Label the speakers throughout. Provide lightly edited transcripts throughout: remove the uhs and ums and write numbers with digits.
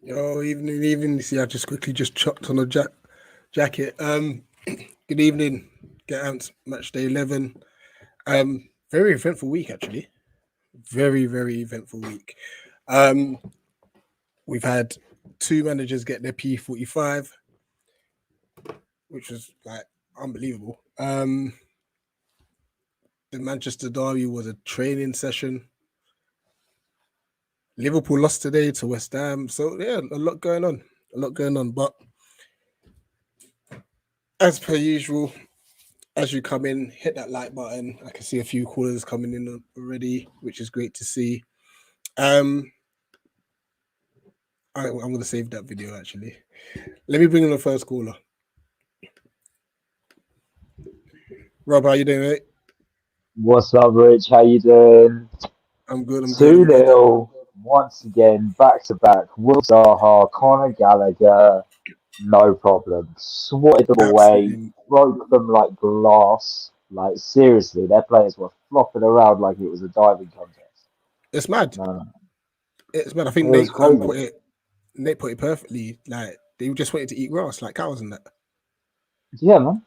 Speaker 1: Yo, evening. See, I just quickly chopped on a jacket. Good evening, Get Ants, match day 11. Very eventful week, actually. Very, very eventful week. We've had two managers get their P45, which was like unbelievable. The Manchester derby was a training session. Liverpool lost today to West Ham. So, yeah, a lot going on. But as per usual, as you come in, hit that like button. I can see a few callers coming in already, which is great to see. I'm going to save that video, actually. Let me bring in the first caller. Rob, how you doing, mate?
Speaker 2: What's up, Rich? How you doing?
Speaker 1: I'm good.
Speaker 2: 2-0 once again, back to back. Will Zaha, Conor Gallagher, no problem. Swatted them away, broke them like glass. Like seriously, their players were flopping around like it was a diving contest.
Speaker 1: It's mad. It's mad. I think Nate put it perfectly. Like they just wanted to eat grass, like cows and that.
Speaker 2: Yeah, man.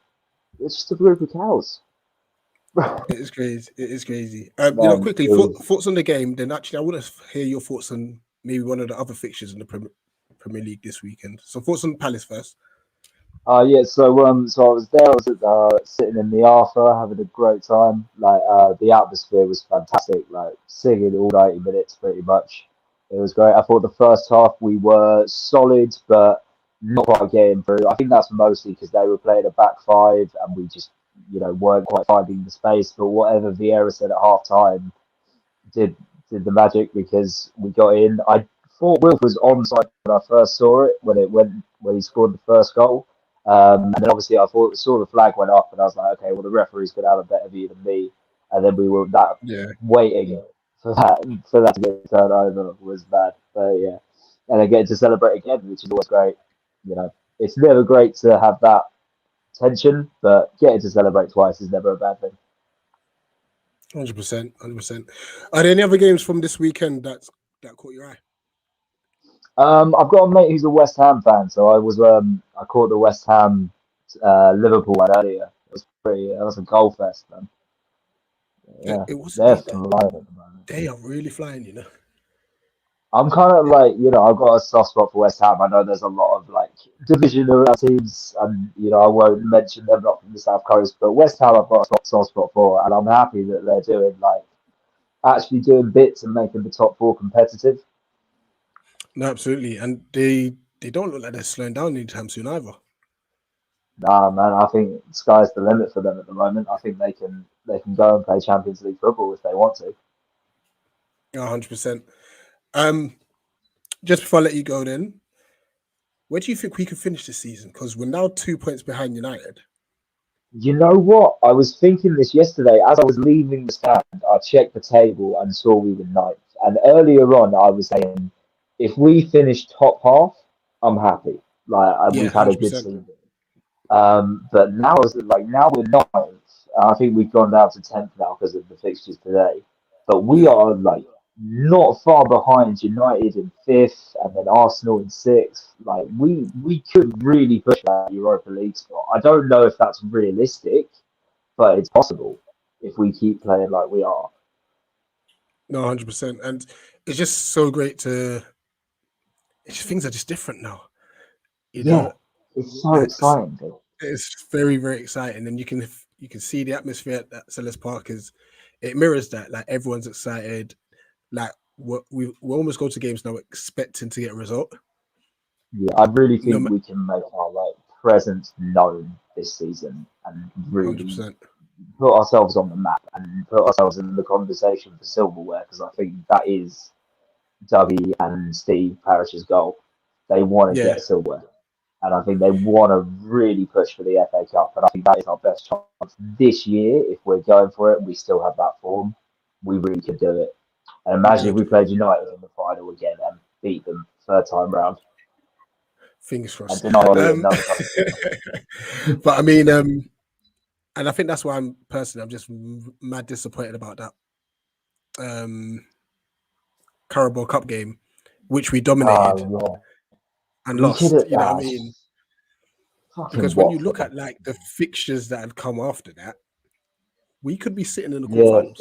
Speaker 2: It's just a group of cows.
Speaker 1: It is crazy. Quickly, thoughts on the game. Then actually, I want to hear your thoughts on maybe one of the other fixtures in the Premier League this weekend. So thoughts on Palace first.
Speaker 2: Yeah. So I was there. I was sitting in the Arthur, having a great time. Like the atmosphere was fantastic. Like singing all 90 minutes, pretty much. It was great. I thought the first half we were solid, but not quite getting through. I think that's mostly because they were playing a back five, and we just weren't quite finding the space. But whatever Vieira said at half time did the magic because we got in. I thought Wilf was onside when I first saw it when he scored the first goal. And then obviously I saw the flag went up and I was like, okay, well the referee's gonna have a better view than me. And then we were waiting for that to get turned over was bad. But yeah. And then getting to celebrate again, which is always great. It's never great to have that tension, but getting to celebrate twice is never a bad thing.
Speaker 1: 100%. Are there any other games from this weekend that caught your eye?
Speaker 2: I've got a mate who's a West Ham fan, so I caught the West Ham Liverpool one earlier. That was a goal fest, man. Yeah, they're flying at the moment.
Speaker 1: They are really flying, you know.
Speaker 2: I'm kind of like, I've got a soft spot for West Ham. I know there's a lot of like division around teams, and I won't mention them not from the South Coast, but West Ham I've got a soft spot for, and I'm happy that they're actually doing bits and making the top four competitive.
Speaker 1: No, absolutely, and they don't look like they're slowing down anytime soon either.
Speaker 2: Nah, man, I think sky's the limit for them at the moment. I think they can go and play Champions League football if they want to.
Speaker 1: 100%. Just before I let you go, then, where do you think we could finish this season? Because we're now 2 points behind United.
Speaker 2: You know what? I was thinking this yesterday as I was leaving the stand. I checked the table and saw we were ninth. And earlier on, I was saying, if we finish top half, I'm happy. We've had 100%. A good season. But now we're ninth. I think we've gone down to 10th now because of the fixtures today. But we are not far behind United in 5th and then Arsenal in 6th. We could really push that Europa League spot. I don't know if that's realistic, but it's possible if we keep playing like we are.
Speaker 1: No, 100%. And it's just so great things are just different now.
Speaker 2: It's so exciting.
Speaker 1: It's very, very exciting. And you can see the atmosphere at Selhurst Park it mirrors that. Like everyone's excited. Like we almost go to games now expecting to get a result.
Speaker 2: Yeah, I really
Speaker 1: No,
Speaker 2: think we can make our presence known this season and
Speaker 1: hundred
Speaker 2: really
Speaker 1: percent.
Speaker 2: put ourselves on the map and put ourselves in the conversation for silverware because I think that is Dougie and Steve Parrish's goal. They want to
Speaker 1: Yeah,
Speaker 2: get silverware, and I think they want to really push for the FA Cup. And I think that is our best chance this year. If we're going for it, we still have that form. We really could do it. And imagine if
Speaker 1: good.
Speaker 2: we played United in the final again and beat them third time round
Speaker 1: Fingers
Speaker 2: and
Speaker 1: crossed.
Speaker 2: deny Ollie
Speaker 1: Um,
Speaker 2: another couple of
Speaker 1: but I mean, and I think that's why I'm just mad disappointed about that Carabao Cup game, which we dominated
Speaker 2: Oh yeah,
Speaker 1: and
Speaker 2: we could
Speaker 1: lost.
Speaker 2: have.
Speaker 1: You know what I mean?
Speaker 2: Fucking
Speaker 1: Because when you
Speaker 2: Watford.
Speaker 1: look at like the fixtures that had come after that, we could be sitting in the
Speaker 2: Yeah,
Speaker 1: quarterfinals.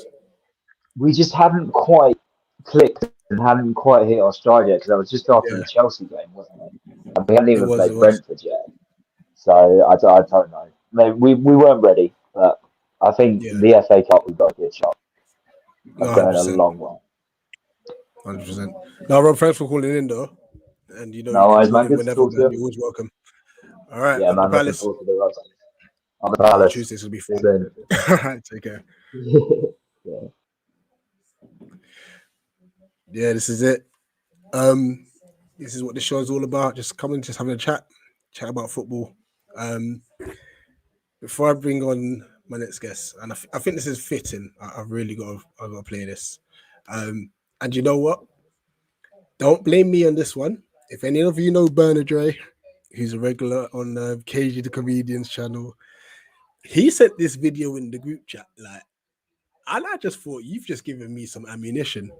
Speaker 2: we just hadn't quite clicked and hadn't quite hit our stride yet because that was just after the
Speaker 1: Yeah,
Speaker 2: Chelsea game, wasn't it? And we hadn't
Speaker 1: it
Speaker 2: even
Speaker 1: was. It
Speaker 2: played
Speaker 1: was.
Speaker 2: Brentford yet. So I don't know. Maybe we weren't ready, but I think
Speaker 1: Yeah,
Speaker 2: the FA Cup we've got a good shot
Speaker 1: no,
Speaker 2: of
Speaker 1: hundred
Speaker 2: going a
Speaker 1: percent,
Speaker 2: long way.
Speaker 1: 100%. Now, Rob, thanks for calling in, though. And you
Speaker 2: No
Speaker 1: can
Speaker 2: worries,
Speaker 1: call
Speaker 2: man.
Speaker 1: in
Speaker 2: Good to
Speaker 1: whenever,
Speaker 2: talk to
Speaker 1: man.
Speaker 2: you.
Speaker 1: You're always welcome. All right,
Speaker 2: Yeah,
Speaker 1: up the
Speaker 2: man. Looking
Speaker 1: Palace.
Speaker 2: forward to the rest. On the
Speaker 1: Oh,
Speaker 2: Palace.
Speaker 1: Tuesdays will be
Speaker 2: See you
Speaker 1: fun.
Speaker 2: soon.
Speaker 1: All right, take care.
Speaker 2: Yeah.
Speaker 1: Yeah, this is it. Um, this is what the show is all about. Just coming, just having a chat about football. Um, before I bring on my next guest, and I think this is fitting. I've really I got to play this. And you know what? Don't blame me on this one. If any of you know Bernard Dre, who's a regular on KG the Comedian's channel, he sent this video in the group chat. Like, and I just thought you've just given me some ammunition.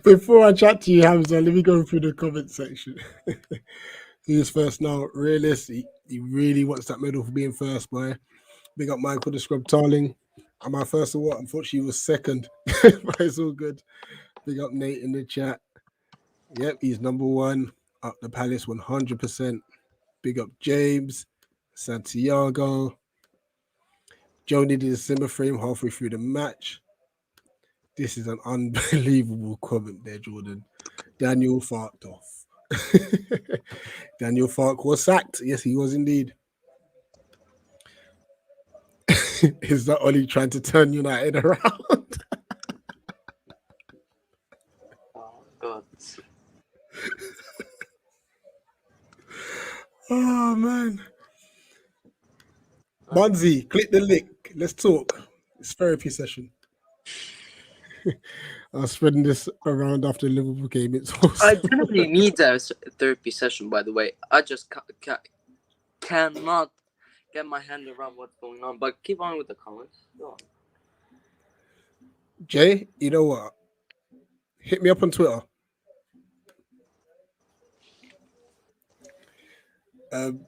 Speaker 1: Before I chat to you, Hamza, let me go through the comment section. Who's first now? Realist. He really wants that medal for being first, boy. Big up Michael the Scrub Tarling. Am I first or what? Unfortunately, he was second, but it's all good. Big up Nate in the chat. Yep, he's number one. Up the Palace 100%. Big up James, Santiago. Joe needed a simmer frame halfway through the match. This is an unbelievable comment there, Jordan. Daniel farked off. Daniel Fark was sacked. Yes, he was indeed. Is that Ollie trying to turn United around?
Speaker 3: Oh God.
Speaker 1: Oh man. Bunzi, click the link. Let's talk. It's therapy session. I was spreading this around after the Liverpool game. It's
Speaker 3: I
Speaker 1: awesome.
Speaker 3: definitely need a therapy session, by the way. I just cannot get my hand around what's going on. But keep on with the comments. Go on.
Speaker 1: Jay, you know what? Hit me up on Twitter.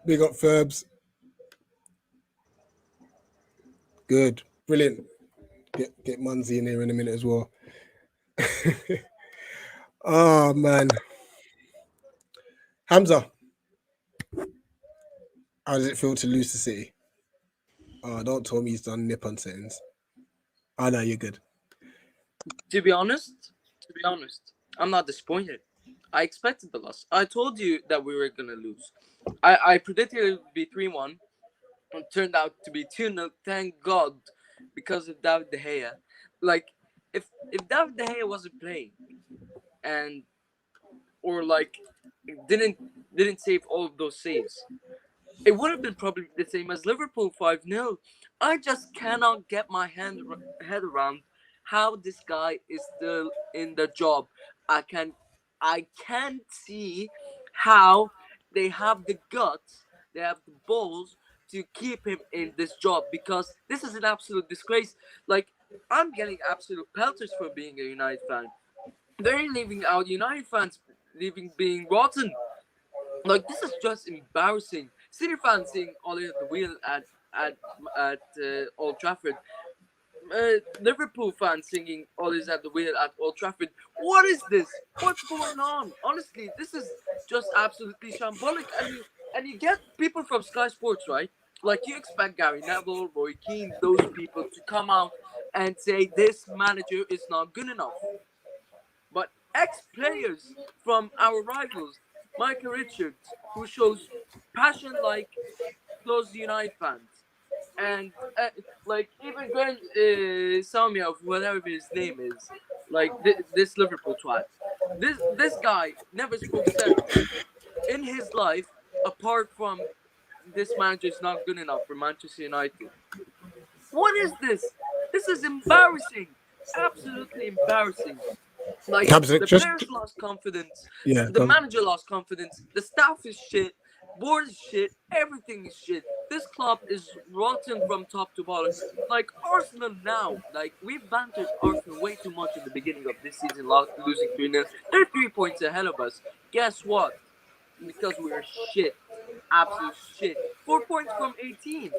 Speaker 1: Big up Ferbs. Good. Brilliant. Get Munzi in here in a minute as well. Oh man. Hamza, how does it feel to lose to City? Oh, don't tell me he's done nip on settings. Oh no, you're good.
Speaker 3: To be honest, I'm not disappointed. I expected the loss. I told you that we were gonna lose. I predicted it would be 3-1. It turned out to be 2-0. Thank God, because of David De Gea. Like, if David De Gea wasn't playing, and or like didn't save all of those saves, it would have been probably the same as Liverpool 5-0. I just cannot get my head around how this guy is still in the job. I can I can't see how they have the guts they have the balls to keep him in this job, because this is an absolute disgrace. Like, I'm getting absolute pelters for being a United fan. They're leaving out United fans, leaving being rotten. Like, this is just embarrassing. City fans seeing Oli at the wheel at Old Trafford. Liverpool fans singing "Always at the wheel" at Old Trafford. What is this? What's going on? Honestly, this is just absolutely shambolic. And you get people from Sky Sports, right? Like, you expect Gary Neville, Roy Keane, those people to come out and say this manager is not good enough. But ex-players from our rivals, Michael Richards, who shows passion like close United fans, and like even Grant Salmiak, whatever his name is, like this Liverpool twat. This guy never spoke sense in his life, apart from this manager is not good enough for Manchester United. What is this? This is embarrassing. Absolutely embarrassing. Like,
Speaker 1: Cabs,
Speaker 3: the
Speaker 1: just
Speaker 3: players lost confidence,
Speaker 1: yeah,
Speaker 3: the manager lost confidence, the staff is shit, board is shit, everything is shit. This club is rotten from top to bottom. Like Arsenal now, like we've bantered Arsenal way too much in the beginning of this season, losing 3-0. They're 3 points ahead of us. Guess what? Because we're shit, absolute shit. 4 points from 18.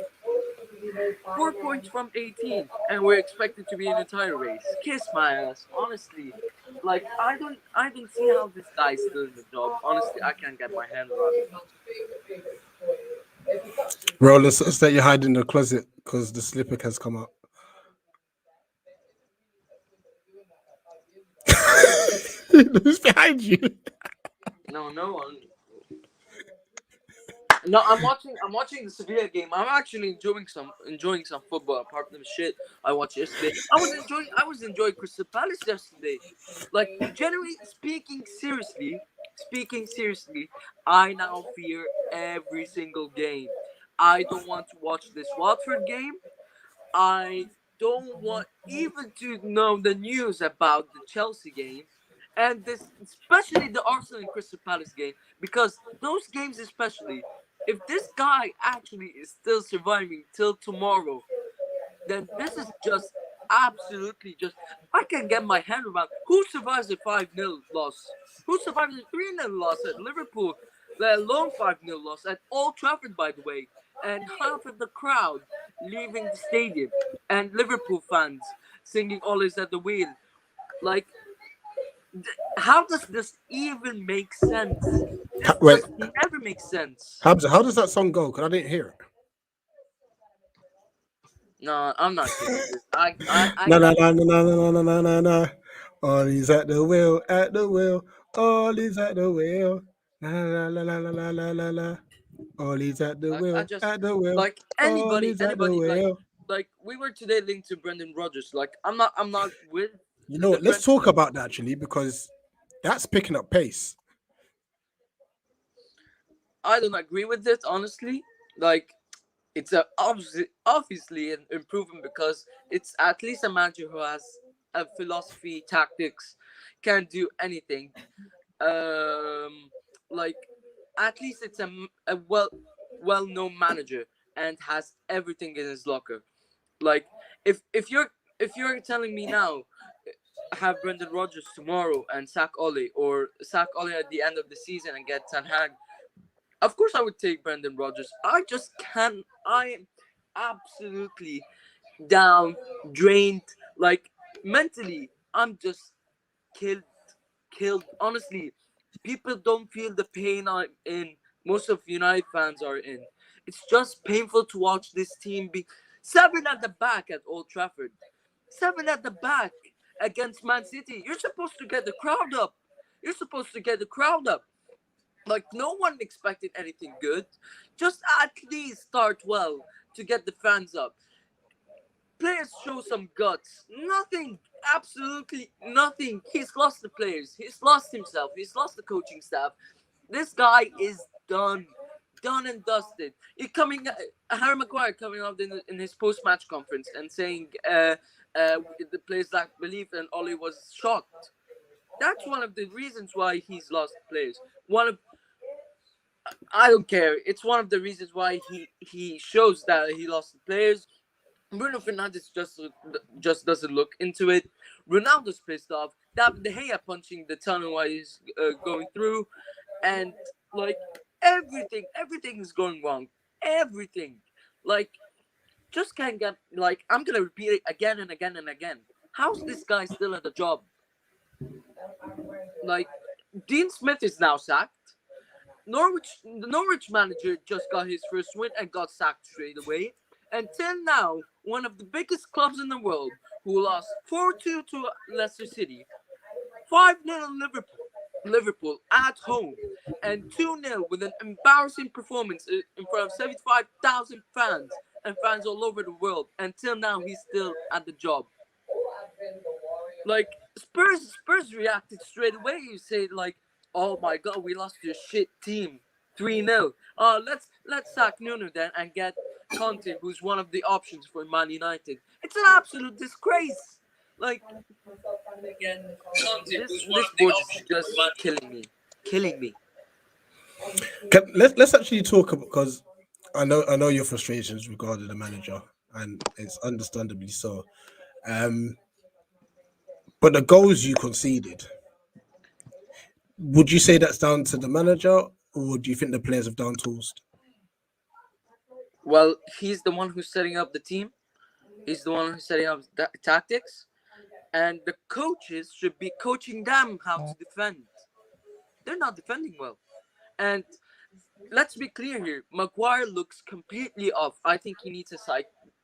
Speaker 3: 4 points from 18, and we're expected to be in a title race. Kiss my ass, honestly. Like, I don't see how this guy is still in the job. Honestly, I can't get my hand around it.
Speaker 1: bro, let's let you hide in the closet because the slipper has come out. Who's behind you?
Speaker 3: No, no one. No, I'm watching the Sevilla game. I'm actually enjoying some football apart from the shit I watched yesterday. I was enjoying Crystal Palace yesterday. Like, generally speaking seriously, I now fear every single game. I don't want to watch this Watford game. I don't want even to know the news about the Chelsea game, and this, especially the Arsenal and Crystal Palace game, because those games, especially, if this guy actually is still surviving till tomorrow, then this is just absolutely just. I can get my hand around who survives a 5-0 loss, who survives a 3-0 loss at Liverpool, let alone 5-0 loss at Old Trafford, by the way, and half of the crowd leaving the stadium, and Liverpool fans singing "Always at the wheel." Like, how does this even make sense? This
Speaker 1: Wait,
Speaker 3: just never makes sense.
Speaker 1: Habs, how does that song go? Because I didn't hear it.
Speaker 3: No, I'm not singing this. I
Speaker 1: Na na
Speaker 3: can't.
Speaker 1: na na na na na na na na. All is at the wheel, at the wheel. All is at the wheel. La la la la la la la la la. All is at the
Speaker 3: I
Speaker 1: wheel,
Speaker 3: just,
Speaker 1: at the wheel.
Speaker 3: like,
Speaker 1: All
Speaker 3: anybody,
Speaker 1: is at the
Speaker 3: anybody, like,
Speaker 1: wheel.
Speaker 3: we were today linked to Brendan Rodgers. Like, I'm not with
Speaker 1: You know
Speaker 3: the
Speaker 1: what? Let's
Speaker 3: Brent.
Speaker 1: talk about that actually because that's picking up pace.
Speaker 3: I don't agree with it, honestly. Like, it's obviously an improvement, because it's at least a manager who has a philosophy, tactics, can do anything. Um, like, at least it's a well-known manager and has everything in his locker. Like, if you're telling me now, have Brendan Rodgers tomorrow and sack Ole, or sack Ole at the end of the season and get Ten Hag, of course I would take Brendan Rodgers. I just can't. I am absolutely down, drained. Like, mentally, I'm just killed. Killed. Honestly, people don't feel the pain I'm in. Most of United fans are in. It's just painful to watch this team be seven at the back at Old Trafford. Seven at the back against Man City. You're supposed to get the crowd up. You're supposed to get the crowd up. Like, no one expected anything good. Just at least start well to get the fans up. Players show some guts. Nothing. Absolutely nothing. He's lost the players. He's lost himself. He's lost the coaching staff. This guy is done. Done and dusted. Harry Maguire coming out in his post-match conference and saying the players lacked belief, and Oli was shocked. That's one of the reasons why he's lost players. I don't care. It's one of the reasons why he shows that he lost the players. Bruno Fernandes just doesn't look into it. Ronaldo's pissed off. David De Gea punching the tunnel while he's going through, and like everything is going wrong. Everything, like, just can't get. Like, I'm gonna repeat it again and again and again. How's this guy still at the job? Like, Dean Smith is now sacked. The Norwich manager just got his first win and got sacked straight away. Until now, one of the biggest clubs in the world, who lost 4-2 to Leicester City, 5-0 Liverpool at home, and 2-0 with an embarrassing performance in front of 75,000 fans and fans all over the world. Until now, he's still at the job. Like, Spurs reacted straight away. You say, like, oh my god, we lost to a shit team, 3-0. Let's sack Nuno then and get Conte, who's one of the options for Man United. It's an absolute disgrace. Like, this board is just killing me.
Speaker 1: Let's actually talk about, because I know your frustrations regarding the manager, and it's understandably so. But the goals you conceded, would you say that's down to the manager, or do you think the players have done tools?
Speaker 3: Well, he's the one who's setting up the team. He's the one who's setting up tactics, and the coaches should be coaching them how to defend. They're not defending well, and let's be clear here. Maguire looks completely off. I think he needs a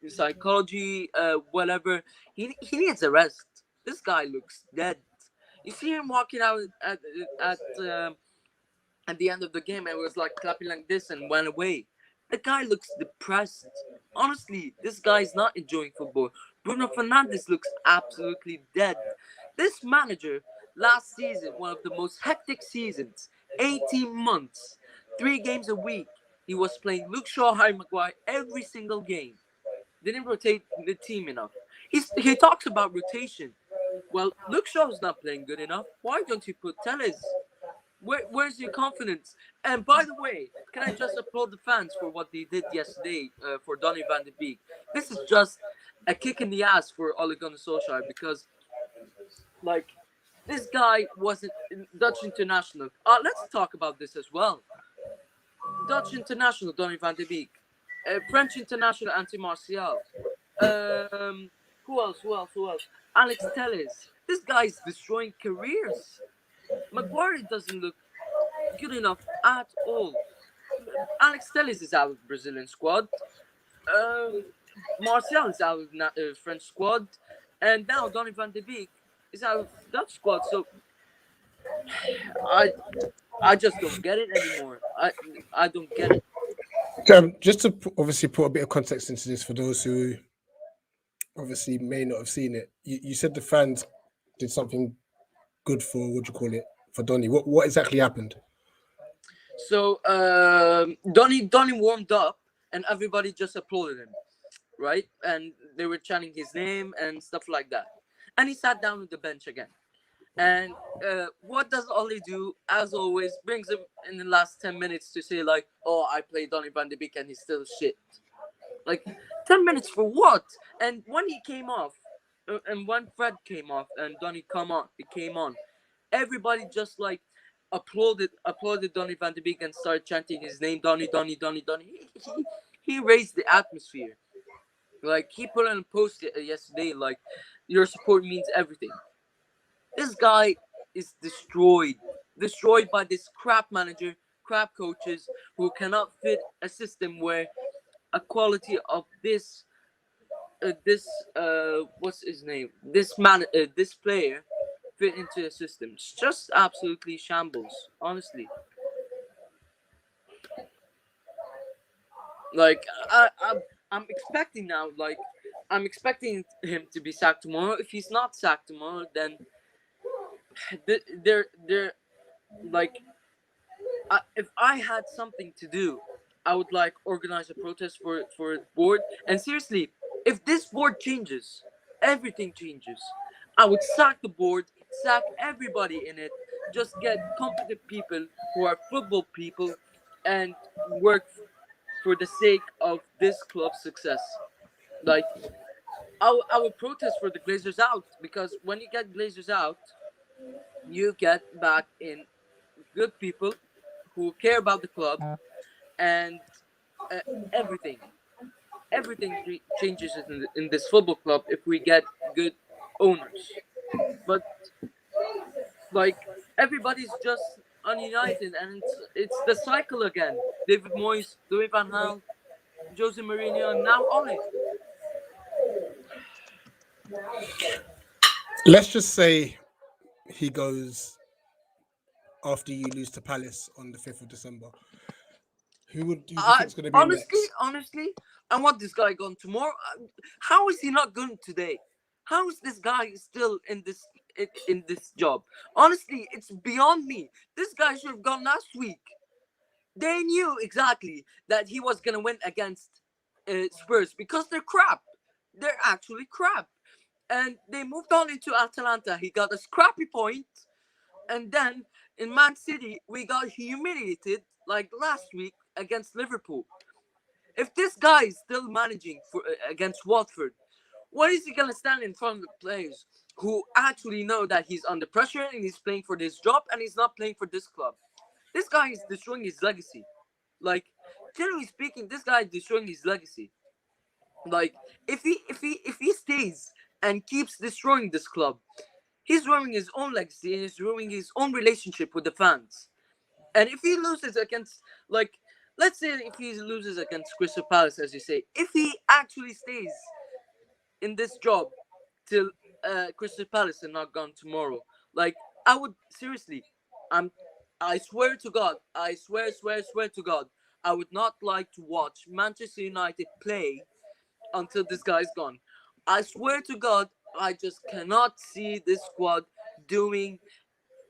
Speaker 3: psychology, whatever. He needs a rest. This guy looks dead. You see him walking out at the end of the game and was like clapping like this and went away. The guy looks depressed. Honestly, this guy is not enjoying football. Bruno Fernandes looks absolutely dead. This manager, last season, one of the most hectic seasons, 18 months, 3 games a week, he was playing Luke Shaw, Harry Maguire every single game. Didn't rotate the team enough. He talks about rotation. Well, Luke Shaw's not playing good enough. Why don't you put Telles? Where's your confidence? And by the way, can I just applaud the fans for what they did yesterday for Donny van de Beek? This is just a kick in the ass for Ole Gunnar Solskjaer, because, like, this guy wasn't Dutch international. Let's talk about this as well. Dutch international Donny van de Beek, French international Anthony Martial. Who else? Alex Telles. This guy's destroying careers. Maguire doesn't look good enough at all. Alex Telles is out of the Brazilian squad. Martial is out of the French squad. And now Donny van de Beek is out of the Dutch squad. So I just don't get it anymore. I don't get it.
Speaker 1: Just to obviously put a bit of context into this for those who obviously may not have seen it, you said the fans did something good for, what do you call it, for Donny. What exactly happened?
Speaker 3: So Donny warmed up and everybody just applauded him, right? And they were chanting his name and stuff like that. And he sat down on the bench again. And what does Oli do? As always, brings him in the last 10 minutes to say, like, oh, I played Donny van de Beek and he's still shit. Like, 10 minutes for what? And when he came off, and when Fred came off and Donny came on, everybody just, like, applauded Donny van de Beek and started chanting his name, Donny. He raised the atmosphere. Like, he put on a post yesterday, like, your support means everything. This guy is destroyed by this crap manager, crap coaches who cannot fit a system where a quality of this what's his name? This player fit into a system. It's just absolutely shambles, honestly. Like, I'm expecting now, like, I'm expecting him to be sacked tomorrow. If he's not sacked tomorrow, then they're like, if I had something to do, I would, like, organize a protest for the board. And seriously, if this board changes, everything changes. I would sack the board, sack everybody in it, just get competent people who are football people, and work for the sake of this club's success. Like, I would protest for the Glazers out, because when you get Glazers out, you get back in good people who care about the club, and uh, everything changes in this football club if we get good owners. But like, everybody's just ununited, and it's the cycle again. David Moyes, Louis van Gaal, Jose Mourinho, and now Ole.
Speaker 1: Let's just say he goes after you lose to Palace on the 5th of December. Who do you think is going to be
Speaker 3: Honestly, I want this guy gone tomorrow. How is he not gone today? How is this guy still in this job? Honestly, it's beyond me. This guy should have gone last week. They knew exactly that he was gonna win against Spurs, because they're crap. They're actually crap, and they moved on into Atalanta. He got a scrappy point, and then in Man City we got humiliated like last week against Liverpool. If this guy is still managing for against Watford, what is he gonna stand in front of the players who actually know that he's under pressure and he's playing for this job and he's not playing for this club? This guy is destroying his legacy. Like, generally speaking, this guy is destroying his legacy. Like, if he stays and keeps destroying this club, he's ruining his own legacy and he's ruining his own relationship with the fans. And if he loses against, like, let's say if he loses against Crystal Palace, as you say, if he actually stays in this job till Crystal Palace and not gone tomorrow, like, I would seriously, I swear to God, I swear to God, I would not like to watch Manchester United play until this guy's gone. I swear to God, I just cannot see this squad doing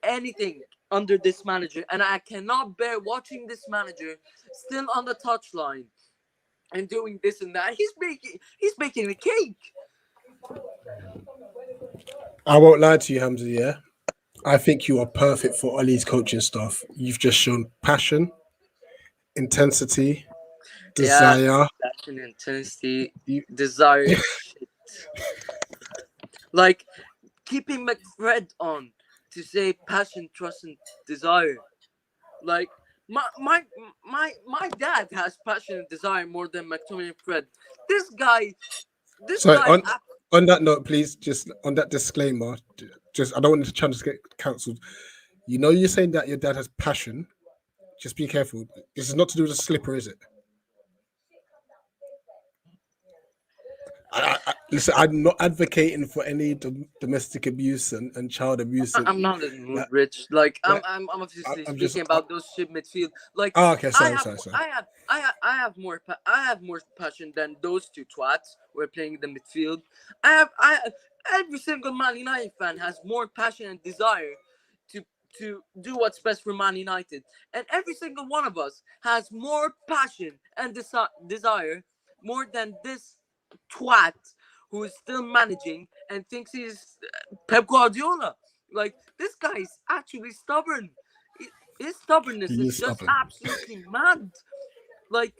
Speaker 3: anything under this manager, and I cannot bear watching this manager still on the touchline and doing this and that. He's making a cake.
Speaker 1: I won't lie to you, Hamza. Yeah, I think you are perfect for Ollie's coaching staff. You've just shown passion, intensity,
Speaker 3: Yeah,
Speaker 1: desire.
Speaker 3: passion, intensity,
Speaker 1: You,
Speaker 3: desire. Shit. Like, keeping McFred on to say passion, trust, and desire. Like, my dad has passion and desire more than McTominay and Fred. This guy, this
Speaker 1: so
Speaker 3: guy.
Speaker 1: on that note, please, just on that disclaimer, just I don't want the channel to get cancelled. You know, you're saying that your dad has passion. Just be careful. This is not to do with a slipper, is it? Listen, I'm not advocating for any domestic abuse and child abuse.
Speaker 3: I'm not in the mood, Rich. Like, I'm obviously
Speaker 1: I'm
Speaker 3: speaking about those shit midfield. Like,
Speaker 1: Oh, okay, sorry.
Speaker 3: I have more passion than those two twats who are playing the midfield. Every single Man United fan has more passion and desire to do what's best for Man United, and every single one of us has more passion and desire more than this twat who is still managing and thinks he's Pep Guardiola. Like, this guy is actually stubborn. His stubbornness
Speaker 1: He
Speaker 3: is
Speaker 1: is
Speaker 3: just
Speaker 1: stubborn.
Speaker 3: absolutely mad. Like,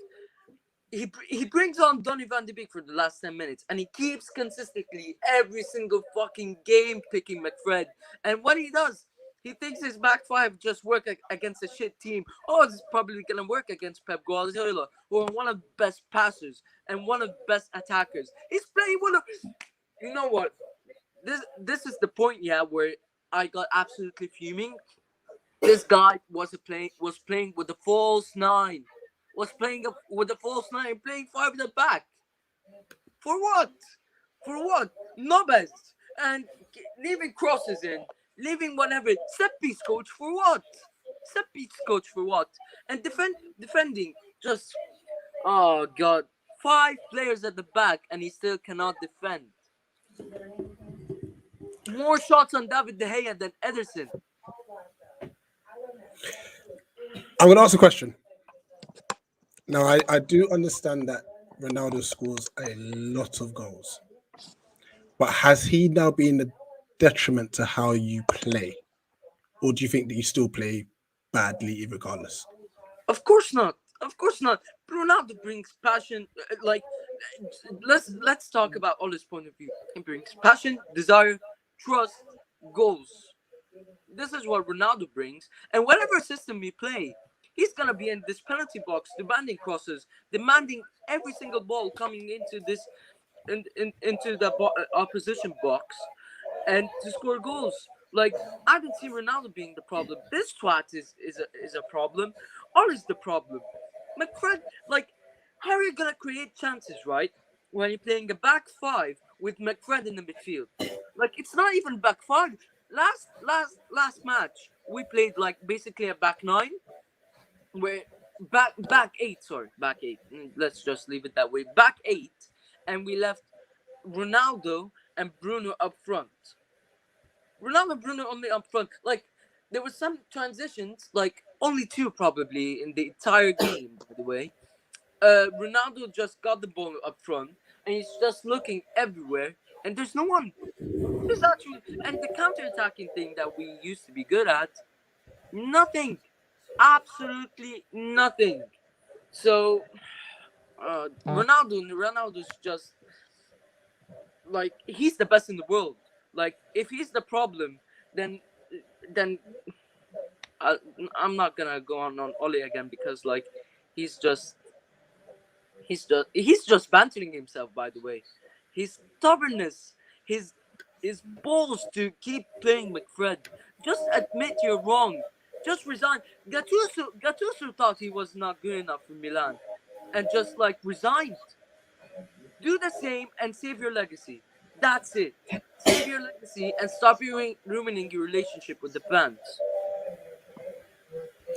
Speaker 3: he brings on Donny van de Beek for the last 10 minutes, and he keeps consistently every single fucking game picking McFred. And when he does, he thinks his back five just work against a shit team. Oh, it's probably going to work against Pep Guardiola, who are one of the best passers and one of the best attackers. He's playing one of... You know what? This is the point, yeah, where I got absolutely fuming. This guy was playing with the false nine. Was playing with the false nine, playing five at the back. For what? For what? Nobes. And leaving crosses in. Leaving whatever. Set piece coach for what? Set piece coach for what? And defending. Just, oh God. 5 players at the back and he still cannot defend. More shots on David De Gea than Ederson.
Speaker 1: I'm going to ask a question. Now, I do understand that Ronaldo scores a lot of goals. But has he now been a detriment to how you play? Or do you think that you still play badly regardless?
Speaker 3: Of course not. Of course not. Ronaldo brings passion. Like, let's talk about all his point of view. He brings passion, desire, trust, goals. This is what Ronaldo brings, and whatever system we play, he's gonna be in this penalty box, demanding crosses, demanding every single ball coming into this, into the opposition box, and to score goals. Like, I don't see Ronaldo being the problem. This twat is a problem. All is the problem. McFred, like, how are you gonna create chances, right? When you're playing a back five with McFred in the midfield. Like, it's not even back five. Last match we played like basically a back nine, where back eight. Sorry, back eight. Let's just leave it that way. Back eight, and we left Ronaldo and Bruno up front. Ronaldo and Bruno only up front. Like, there were some transitions, like only two probably in the entire game, by the way. Ronaldo just got the ball up front, and he's just looking everywhere, and there's no one. There's actually, and the counter-attacking thing that we used to be good at, nothing, absolutely nothing. So, Ronaldo's just like, he's the best in the world. Like, if he's the problem, then I'm not gonna go on Oli again, because like he's just bantering himself. By the way, his stubbornness, his balls to keep playing McFred. Just admit you're wrong. Just resign. Gattuso thought he was not good enough for Milan, and just like resigned. Do the same and save your legacy. That's it. Save your legacy and stop ruining your relationship with the fans.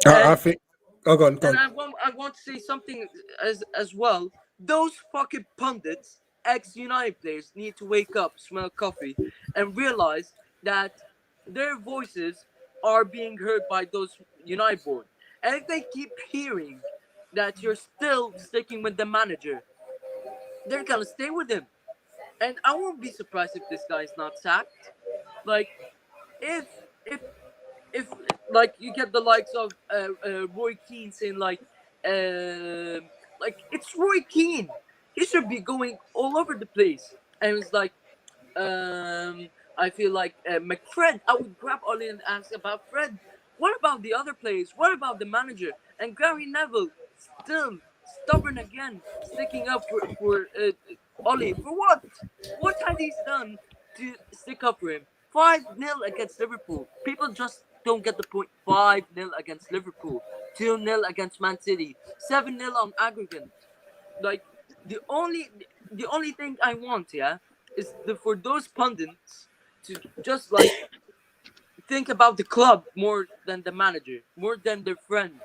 Speaker 1: I think. Oh, go on.
Speaker 3: And I want to say something as well. Those fucking pundits, ex-United players, need to wake up, smell coffee, and realize that their voices are being heard by those United board. And if they keep hearing that you're still sticking with the manager, they're gonna stay with him. And I won't be surprised if this guy is not sacked. Like, if like you get the likes of Roy Keane saying like it's Roy Keane. He should be going all over the place. And it's like, I feel like McFred. I would grab Ollie and ask about Fred. What about the other players? What about the manager? And Gary Neville still stubborn again, sticking up for Ollie. For what? What had he done to stick up for him? 5-0 against Liverpool. People just don't get the point. 5-0 against Liverpool. 2-0 against Man City. 7-0 on aggregate. Like, the only thing I want, is for those pundits to just like think about the club more than the manager, more than their friend.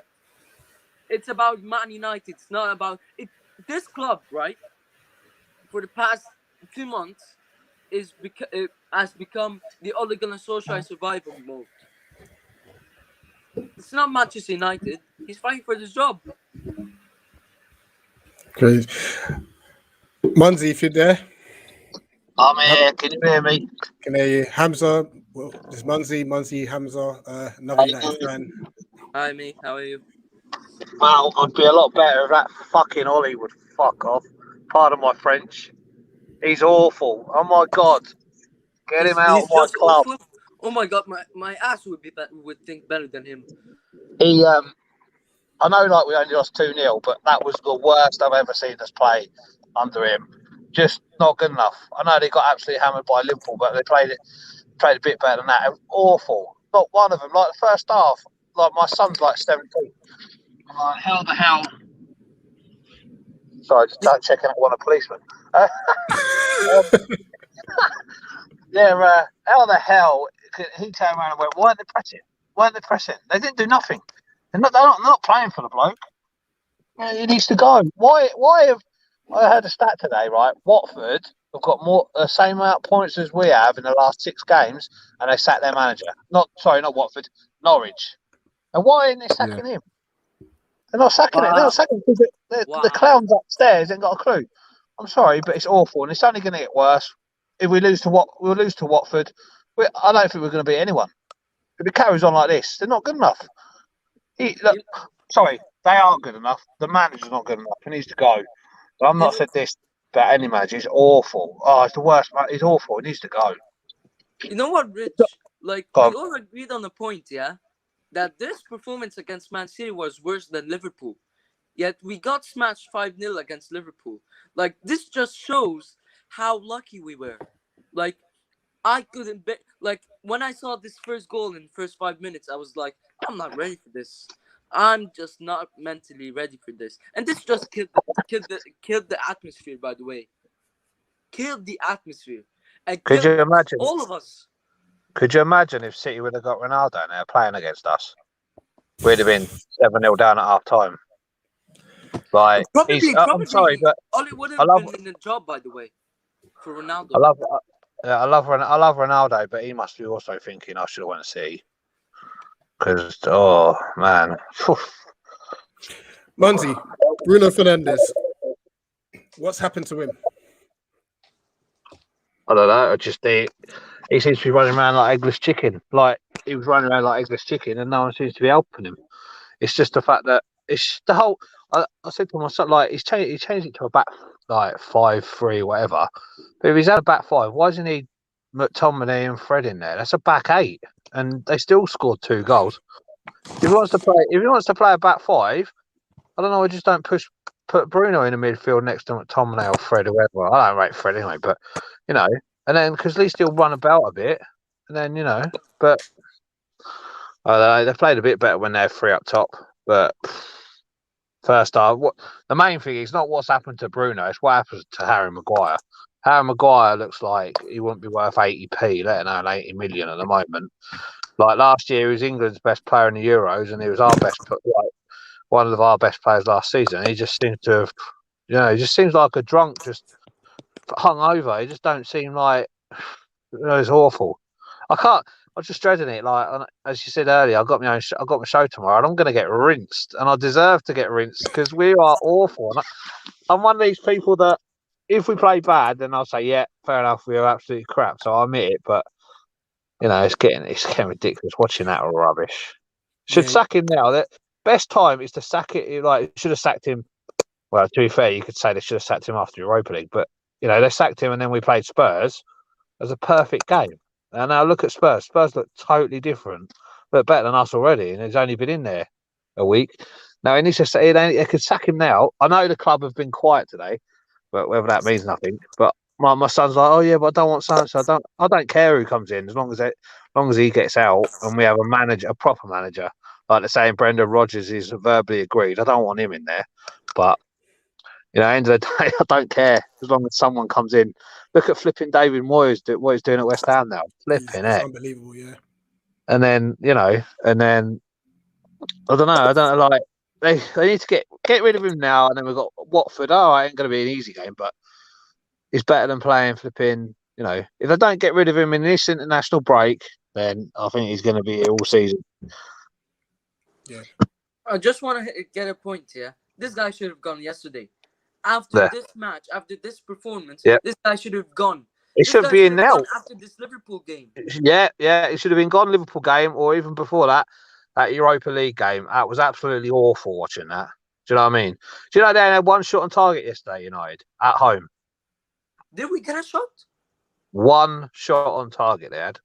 Speaker 3: It's about Man United. It's not about it. This club, right? For the past 2 months, has become the Ole Gunnar Solskjaer survival mode. It's not Manchester United. He's fighting for this job.
Speaker 1: Crazy. Munzi, if you're there.
Speaker 4: I'm here. Can you hear me?
Speaker 1: Can hear you. Hamza, well, this Munzi, Hamza, another United fan.
Speaker 3: Hi, mate. How are you?
Speaker 4: Well, I'd be a lot better if that fucking Ollie would fuck off. Pardon my French. He's awful. Oh my god. Get him out of my club.
Speaker 3: Awful. Oh my god, my ass would think better than him.
Speaker 4: He I know like we only lost 2-0, but that was the worst I've ever seen us play under him. Just not good enough. I know they got absolutely hammered by Liverpool, but they played a bit better than that. It was awful. Not one of them. Like the first half, like my son's like 17. I'm like, how the hell? Sorry, just checking out one of the policemen. How the hell? He turned around and went, "Why aren't they pressing? Why aren't they pressing? They didn't do nothing. They're not playing for the bloke. He needs to go. Why have I heard a stat today? Right, Watford have got the same amount of points as we have in the last 6 games, and they sacked their manager. Not Watford, Norwich. And why ain't they sacking him? They're not sacking it. They're not sacking it because the clowns upstairs ain't got a clue. I'm sorry, but it's awful, and it's only going to get worse. If we lose to Watford, I don't think we're going to beat anyone. If it carries on like this, they're not good enough. Sorry, They aren't good enough. The manager's not good enough. He needs to go. But I'm not said this about any manager. He's awful. Oh, it's the worst. He's awful. He needs to go.
Speaker 3: You know what, Rich? Like,
Speaker 4: Go
Speaker 3: we
Speaker 4: on.
Speaker 3: all agreed on the point, yeah? That this performance against Man City was worse than Liverpool. Yet we got smashed 5-0 against Liverpool. Like, this just shows how lucky we were. Like, I couldn't bet. Like, when I saw this first goal in the first 5 minutes, I was like, I'm not ready for this. I'm just not mentally ready for this. And this just killed the atmosphere, by the way. Killed the atmosphere. And
Speaker 4: Could
Speaker 3: killed
Speaker 4: you imagine?
Speaker 3: all of us.
Speaker 4: Could you imagine if City would have got Ronaldo and they're playing against us? We'd have been 7-0 down at half time. Like, I'm sorry, but
Speaker 3: Oli would
Speaker 4: I
Speaker 3: have
Speaker 4: love-
Speaker 3: been in the job, by the way, for Ronaldo.
Speaker 4: I love Ronaldo, but he must be also thinking I should have went to City. Because, oh man,
Speaker 1: Munzi, Bruno Fernandes. What's happened to him?
Speaker 4: I don't know. He seems to be running around like eggless chicken. Like he was running around like eggless chicken, and no one seems to be helping him. It's just the fact that it's the whole. I said to myself, like he changed it to a back like 5-3, whatever. But if he's at a back 5, why isn't he McTominay and Fred in there? That's a back 8, and they still scored 2 goals. If he wants to play a back 5, I don't know. I just don't put Bruno in the midfield next to McTominay or Fred or whoever. I don't rate Fred anyway, but you know, and then because at least he'll run about a bit, and then you know, but I don't know, they played a bit better when they're 3 up top. But first half, the main thing is not what's happened to Bruno; it's what happens to Harry Maguire. Harry Maguire looks like he wouldn't be worth 80p, let alone 80 million at the moment. Like last year, he was England's best player in the Euros, and he was our best, like one of our best players last season. He just seems to have, you know, he just seems like a drunk, just hung over. He just don't seem like, you know, it's awful. I'm just dreading it. Like as you said earlier, I've got my show tomorrow, and I'm going to get rinsed, and I deserve to get rinsed because we are awful. And I'm one of these people that if we play bad, then I'll say, yeah, fair enough, we are absolutely crap. So I admit it, but you know, it's getting ridiculous watching that rubbish. Should sack him now. The best time is to sack it. Like should have sacked him. Well, to be fair, you could say they should have sacked him after Europa League, but you know they sacked him, and then we played Spurs. It was a perfect game. And now look at Spurs. Spurs look totally different. Look better than us already, and he's only been in there a week. Now he needs to say they could sack him now. I know the club have been quiet today, but whether that means nothing. But my son's like, oh yeah, but I don't want so. I don't care who comes in as long as he gets out, and we have a proper manager. Like they're saying, Brendan Rodgers is verbally agreed. I don't want him in there, but you know, end of the day, I don't care as long as someone comes in. Look at flipping David Moyes, what he's doing at West Ham now. Flipping
Speaker 1: It's
Speaker 4: it.
Speaker 1: unbelievable, yeah.
Speaker 4: And then, you know, I don't know, like they need to get rid of him now. And then we've got Watford. Oh, it ain't going to be an easy game, but it's better than playing flipping. You know, if they don't get rid of him in this international break, then I think he's going to be here all season.
Speaker 1: Yeah.
Speaker 3: I just want to get a point here. This guy should have gone yesterday. After this match, after this performance, this guy should have gone.
Speaker 4: He should be in now.
Speaker 3: After this Liverpool game.
Speaker 4: Yeah, he should have been gone Liverpool game, or even before that Europa League game. That was absolutely awful watching that. Do you know what I mean? Do you know they had 1 shot on target yesterday, United, at home?
Speaker 3: Did we get a shot?
Speaker 4: 1 shot on target they had.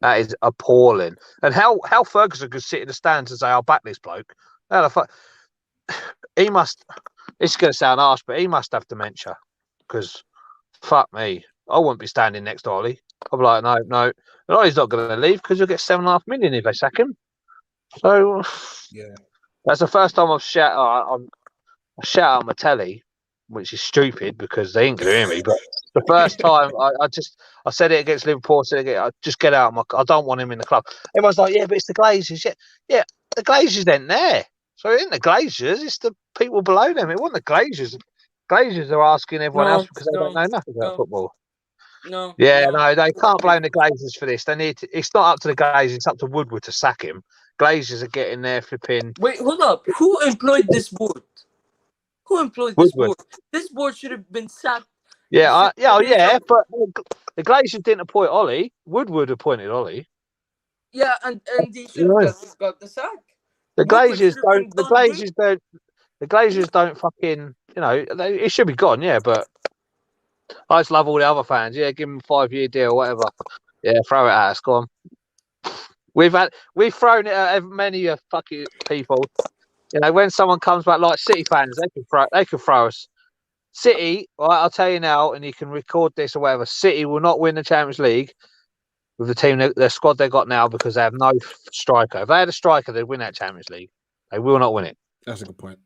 Speaker 4: That is appalling. And how Ferguson could sit in the stands and say, I'll back this bloke. He must, it's going to sound harsh, but he must have dementia. Because, fuck me, I wouldn't be standing next to Ollie. I'd be like, no. And Ollie's not going to leave because you'll get 7.5 million if they sack him. So,
Speaker 1: yeah,
Speaker 4: that's the first time I've shout out my telly, which is stupid because they ain't going to hear me. But the first time I said it against Liverpool, I said it again, I just get out. I don't want him in the club. Everyone's like, yeah, but it's the Glazers. Yeah, the Glazers ain't there. So it ain't the Glazers, it's the people below them. It wasn't the Glazers. Glazers are asking everyone else because they don't know nothing about football.
Speaker 3: No,
Speaker 4: they can't blame the Glazers for this. They need to, it's not up to the Glazers, it's up to Woodward to sack him. Glazers are getting there flipping.
Speaker 3: Wait, hold up. Who employed this board?
Speaker 4: Woodward.
Speaker 3: This board should have been sacked.
Speaker 4: But the Glazers didn't appoint Ollie. Woodward appointed Ollie.
Speaker 3: Yeah, and he should have got the sack.
Speaker 4: The
Speaker 3: More
Speaker 4: Glazers
Speaker 3: considering
Speaker 4: don't. The
Speaker 3: Don Green.
Speaker 4: Glazers don't. The Glazers don't fucking. It should be gone. Yeah, but I just love all the other fans. Yeah, give them a 5-year deal, whatever. Yeah, throw it at us. Go on. We've thrown it at many fucking people. When someone comes back, like City fans, they can throw us. City, right, I'll tell you now, and you can record this or whatever. City will not win the Champions League with the team, the squad they got now, because they have no striker. If they had a striker, they'd win that Champions League. They will not win it.
Speaker 1: That's a good point.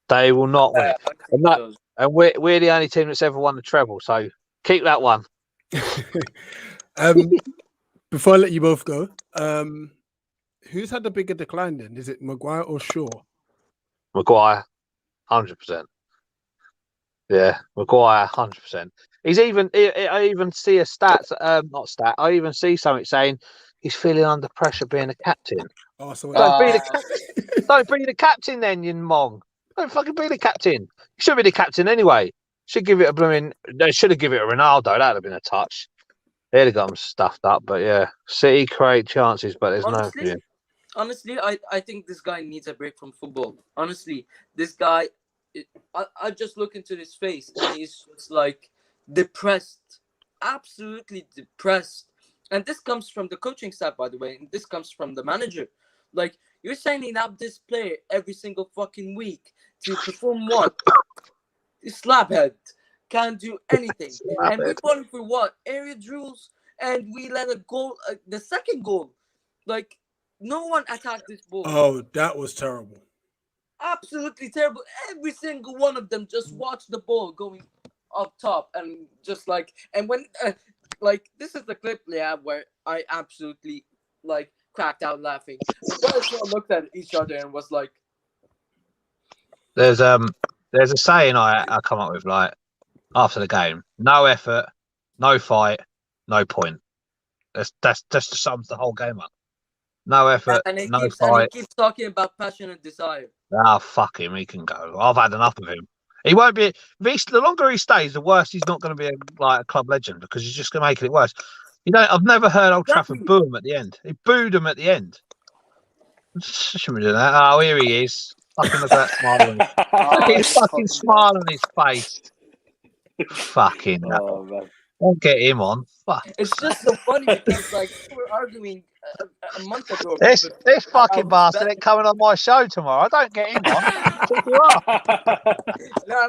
Speaker 4: They will not win it. And we're the only team that's ever won the treble. So keep that one.
Speaker 1: Before I let you both go, who's had the bigger decline then? Is it Maguire or Shaw?
Speaker 4: Maguire, 100%. Yeah, Maguire, 100%. He's even. I even see a stats. Not stat. I even see something saying he's feeling under pressure being a captain.
Speaker 1: Oh, so
Speaker 4: Don't be the captain. Don't be the captain then, you mong. Don't fucking be the captain. You should be the captain anyway. Should give it a blooming. They should have given it a Ronaldo. That'd have been a touch. They'd have got him stuffed up. But yeah, City create chances, but there's
Speaker 3: Honestly, I think this guy needs a break from football. Honestly, this guy, I just look into his face and he's just like depressed, absolutely depressed. And this comes from the coaching staff, by the way, and this comes from the manager. Like, you're signing up this player every single fucking week to perform what? Slaphead. Can't do anything. And we falling for what? Area drills, and we let a goal, the second goal. Like, no one attacked this ball.
Speaker 1: Oh, that was terrible.
Speaker 3: Absolutely terrible. Every single one of them just watched the ball going up top and just like, and when, this is the clip, yeah, where I absolutely, cracked out laughing. The guys all looked at each other and was like,
Speaker 4: There's a saying I come up with, after the game: no effort, no fight, no point. That's just sums the whole game up. No effort, no fight.
Speaker 3: And he keeps talking about passion and desire.
Speaker 4: Fuck him, he can go. I've had enough of him. He won't be. The longer he stays, the worse he's not going to be a club legend, because he's just going to make it worse. I've never heard Old Trafford boo him at the end. He booed him at the end. Shouldn't be doing that. Oh, here he is. Fucking look at that smile. He's fucking smile on his face. Fucking hell. Man. Don't get him on. Fuck.
Speaker 3: It's just so funny because we were arguing a month ago.
Speaker 4: This fucking bastard ain't coming on my show tomorrow. I don't get him on.
Speaker 3: No.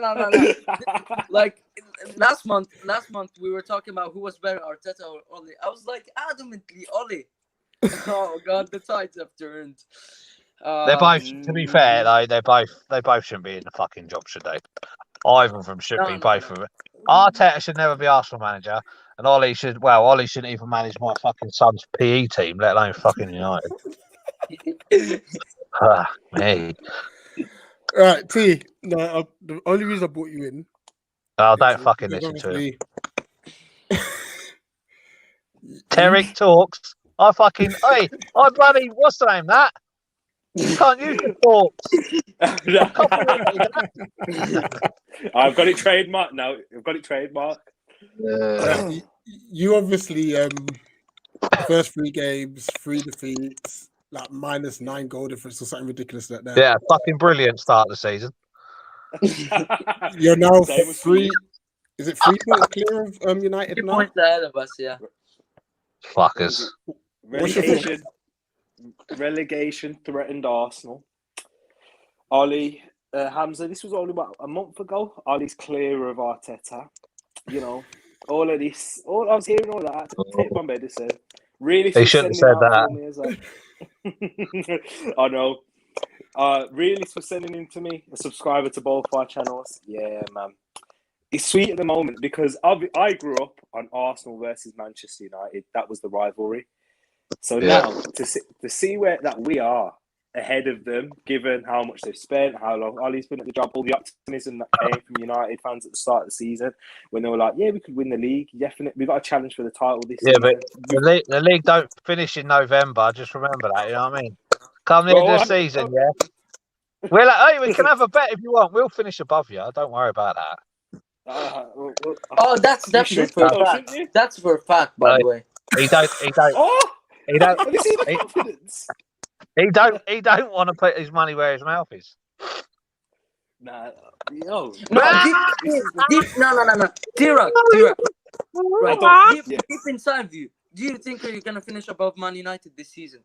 Speaker 3: Last month we were talking about who was better, Arteta or Ole. I was like adamantly Ole. Oh god, the tides have turned.
Speaker 4: They're both, to be fair though, they both shouldn't be in the fucking job, should they? Either of them should be. Both of them. Arteta should never be Arsenal manager, and Ole shouldn't even manage my fucking son's PE team, let alone fucking United. Me.
Speaker 1: Right, T. No, the only reason I brought you in.
Speaker 4: Oh, don't fucking listen to him. Terrick talks. I bloody, what's the name that? You can't use the talks.
Speaker 5: I've got it trademarked now. I've got it trademarked.
Speaker 1: You obviously, first 3 games, 3 defeats, -9 goal difference or something ridiculous like that.
Speaker 4: Yeah, fucking brilliant start of the season.
Speaker 1: You're now 3. Is it 3 points clear of United
Speaker 3: 3
Speaker 1: now?
Speaker 3: points ahead of us, yeah.
Speaker 4: Fuckers.
Speaker 5: Relegation threatened Arsenal. Ollie, Hamza, this was only about a month ago. Ollie's clear of Arteta. All of this. I was hearing all that. Take my medicine. Really,
Speaker 4: they shouldn't have said that.
Speaker 5: I know. Really, for sending him to me. A subscriber to both our channels. Yeah, man. It's sweet at the moment because I grew up on Arsenal versus Manchester United. That was the rivalry. So now to see where that we are ahead of them, given how much they've spent, how long Ollie's been at the job, all the optimism that came from United fans at the start of the season when they were like, "Yeah, we could win the league. Definitely, we've got a challenge for the title this season."
Speaker 4: Yeah, but the league don't finish in November. Just remember that. You know what I mean? Come the end of the season, yeah. We're like, hey, we can have a bet if you want. We'll finish above you. Don't worry about that.
Speaker 3: That's definitely for a fact. That's for a fact, by the way.
Speaker 4: He don't.
Speaker 5: Oh, have you seen the confidence?
Speaker 4: He don't want to put his money where his mouth is.
Speaker 5: Nah, yo,
Speaker 3: No,
Speaker 5: this is the
Speaker 3: no. T-Rock. Right. Deep inside you, do you think you're gonna finish above Man United this season?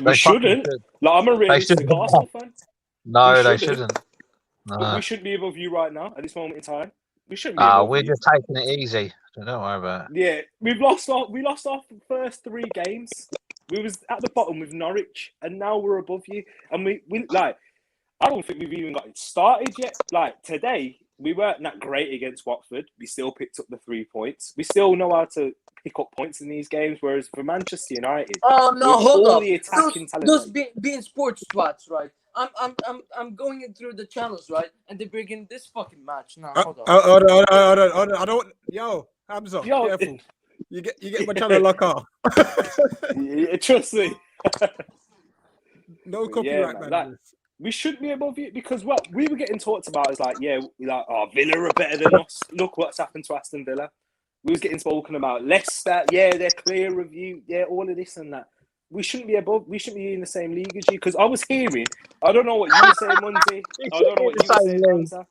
Speaker 5: we shouldn't. Like, I'm a realistic Arsenal fan.
Speaker 4: No, they shouldn't. No.
Speaker 5: We shouldn't be above you right now at this moment in time. We shouldn't be above
Speaker 4: we're
Speaker 5: you.
Speaker 4: just taking it easy. So don't worry about it.
Speaker 5: Yeah, we lost our first 3 games. We was at the bottom with Norwich, and now we're above you. And we like, I don't think we've even got it started yet. Like, today, we weren't that great against Watford. We still picked up the 3 points. We still know how to pick up points in these games. Whereas for Manchester United,
Speaker 3: oh no, hold
Speaker 5: all
Speaker 3: up.
Speaker 5: the attacking talent.
Speaker 3: Those being sports twats, right? I'm going in through the channels, right? And they bring in this fucking match. No, hold on.
Speaker 1: I don't. Yo, Hamza,
Speaker 5: Yo,
Speaker 1: careful. You get my channel locked off.
Speaker 5: Yeah, trust me.
Speaker 1: No copyright, man.
Speaker 5: Like, we should be above you because what we were getting talked about is like, Villa are better than us. Look what's happened to Aston Villa. We was getting spoken about Leicester. Yeah, they're clear of you. Yeah, all of this and that. We shouldn't be above. We shouldn't be in the same league as you because I was hearing. I don't know what you were saying, Monty. I don't know what you were saying, Hamza.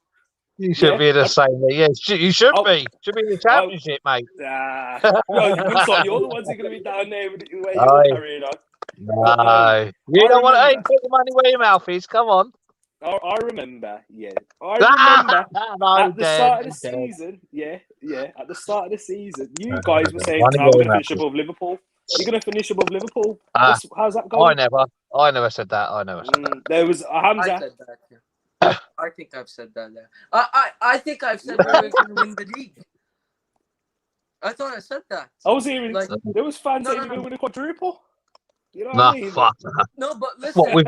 Speaker 4: You should be the same league. Yeah, you should be. Should be in the championship, mate.
Speaker 5: It looks like you're the ones who are going to be down there with your carrying on.
Speaker 4: No, you don't want to put the money where your mouth is. Come on.
Speaker 5: I remember, at the start of the season, at the start of the season, you guys were saying, we're going to finish above Liverpool. You're going to finish above Liverpool. How's that going?
Speaker 4: I never said that.
Speaker 5: There was Hamza.
Speaker 3: I said that, yeah. I think I've said that. Yeah. I think I've said we were going to win the league. I thought I said that.
Speaker 5: I was hearing there was fans saying we're going to win a quadruple. You know what I mean?
Speaker 4: Fuck.
Speaker 3: No, but listen.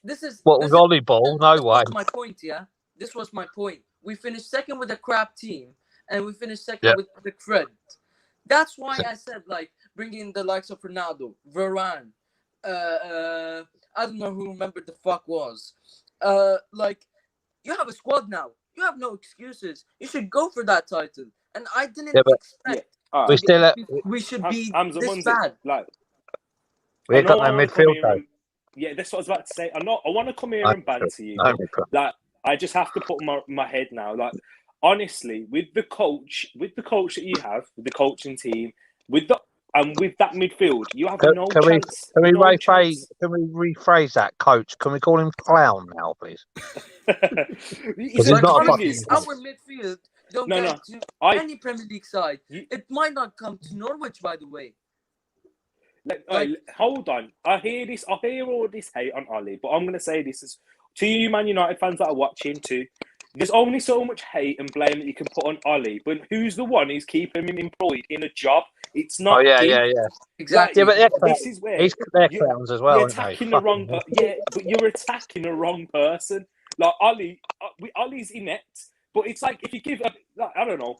Speaker 3: This is
Speaker 4: volleyball? No way.
Speaker 3: My point, yeah. This was my point. We finished second with a crap team, and we finished second with the credit. That's why I said bring in the likes of Ronaldo, Varane. I don't know who remembered the fuck was. You have a squad now. You have no excuses. You should go for that title. And I didn't expect we should be this bad.
Speaker 4: We ain't got no midfield though.
Speaker 5: Yeah, that's what I was about to say. I want to come here and banter you. I just have to put my head now. Honestly, with the coach that you have, with the coaching team, with that midfield, you have no chance.
Speaker 4: Can we rephrase that, coach? Can we call him clown now, please?
Speaker 3: He's not our midfield don't get to any Premier League side. It might not come to Norwich, by the way.
Speaker 5: Hold on. I hear all this hate on Ollie, but I'm going to say this is to you Man United fans that are watching too. There's only so much hate and blame that you can put on Ollie, but who's the one who's keeping him employed in a job? It's not him.
Speaker 4: Yeah.
Speaker 3: Exactly.
Speaker 4: But
Speaker 5: this is where
Speaker 4: they're clowns as well.
Speaker 5: You're attacking the wrong but you're attacking the wrong person. Like Ollie's inept, but it's like if you give I don't know,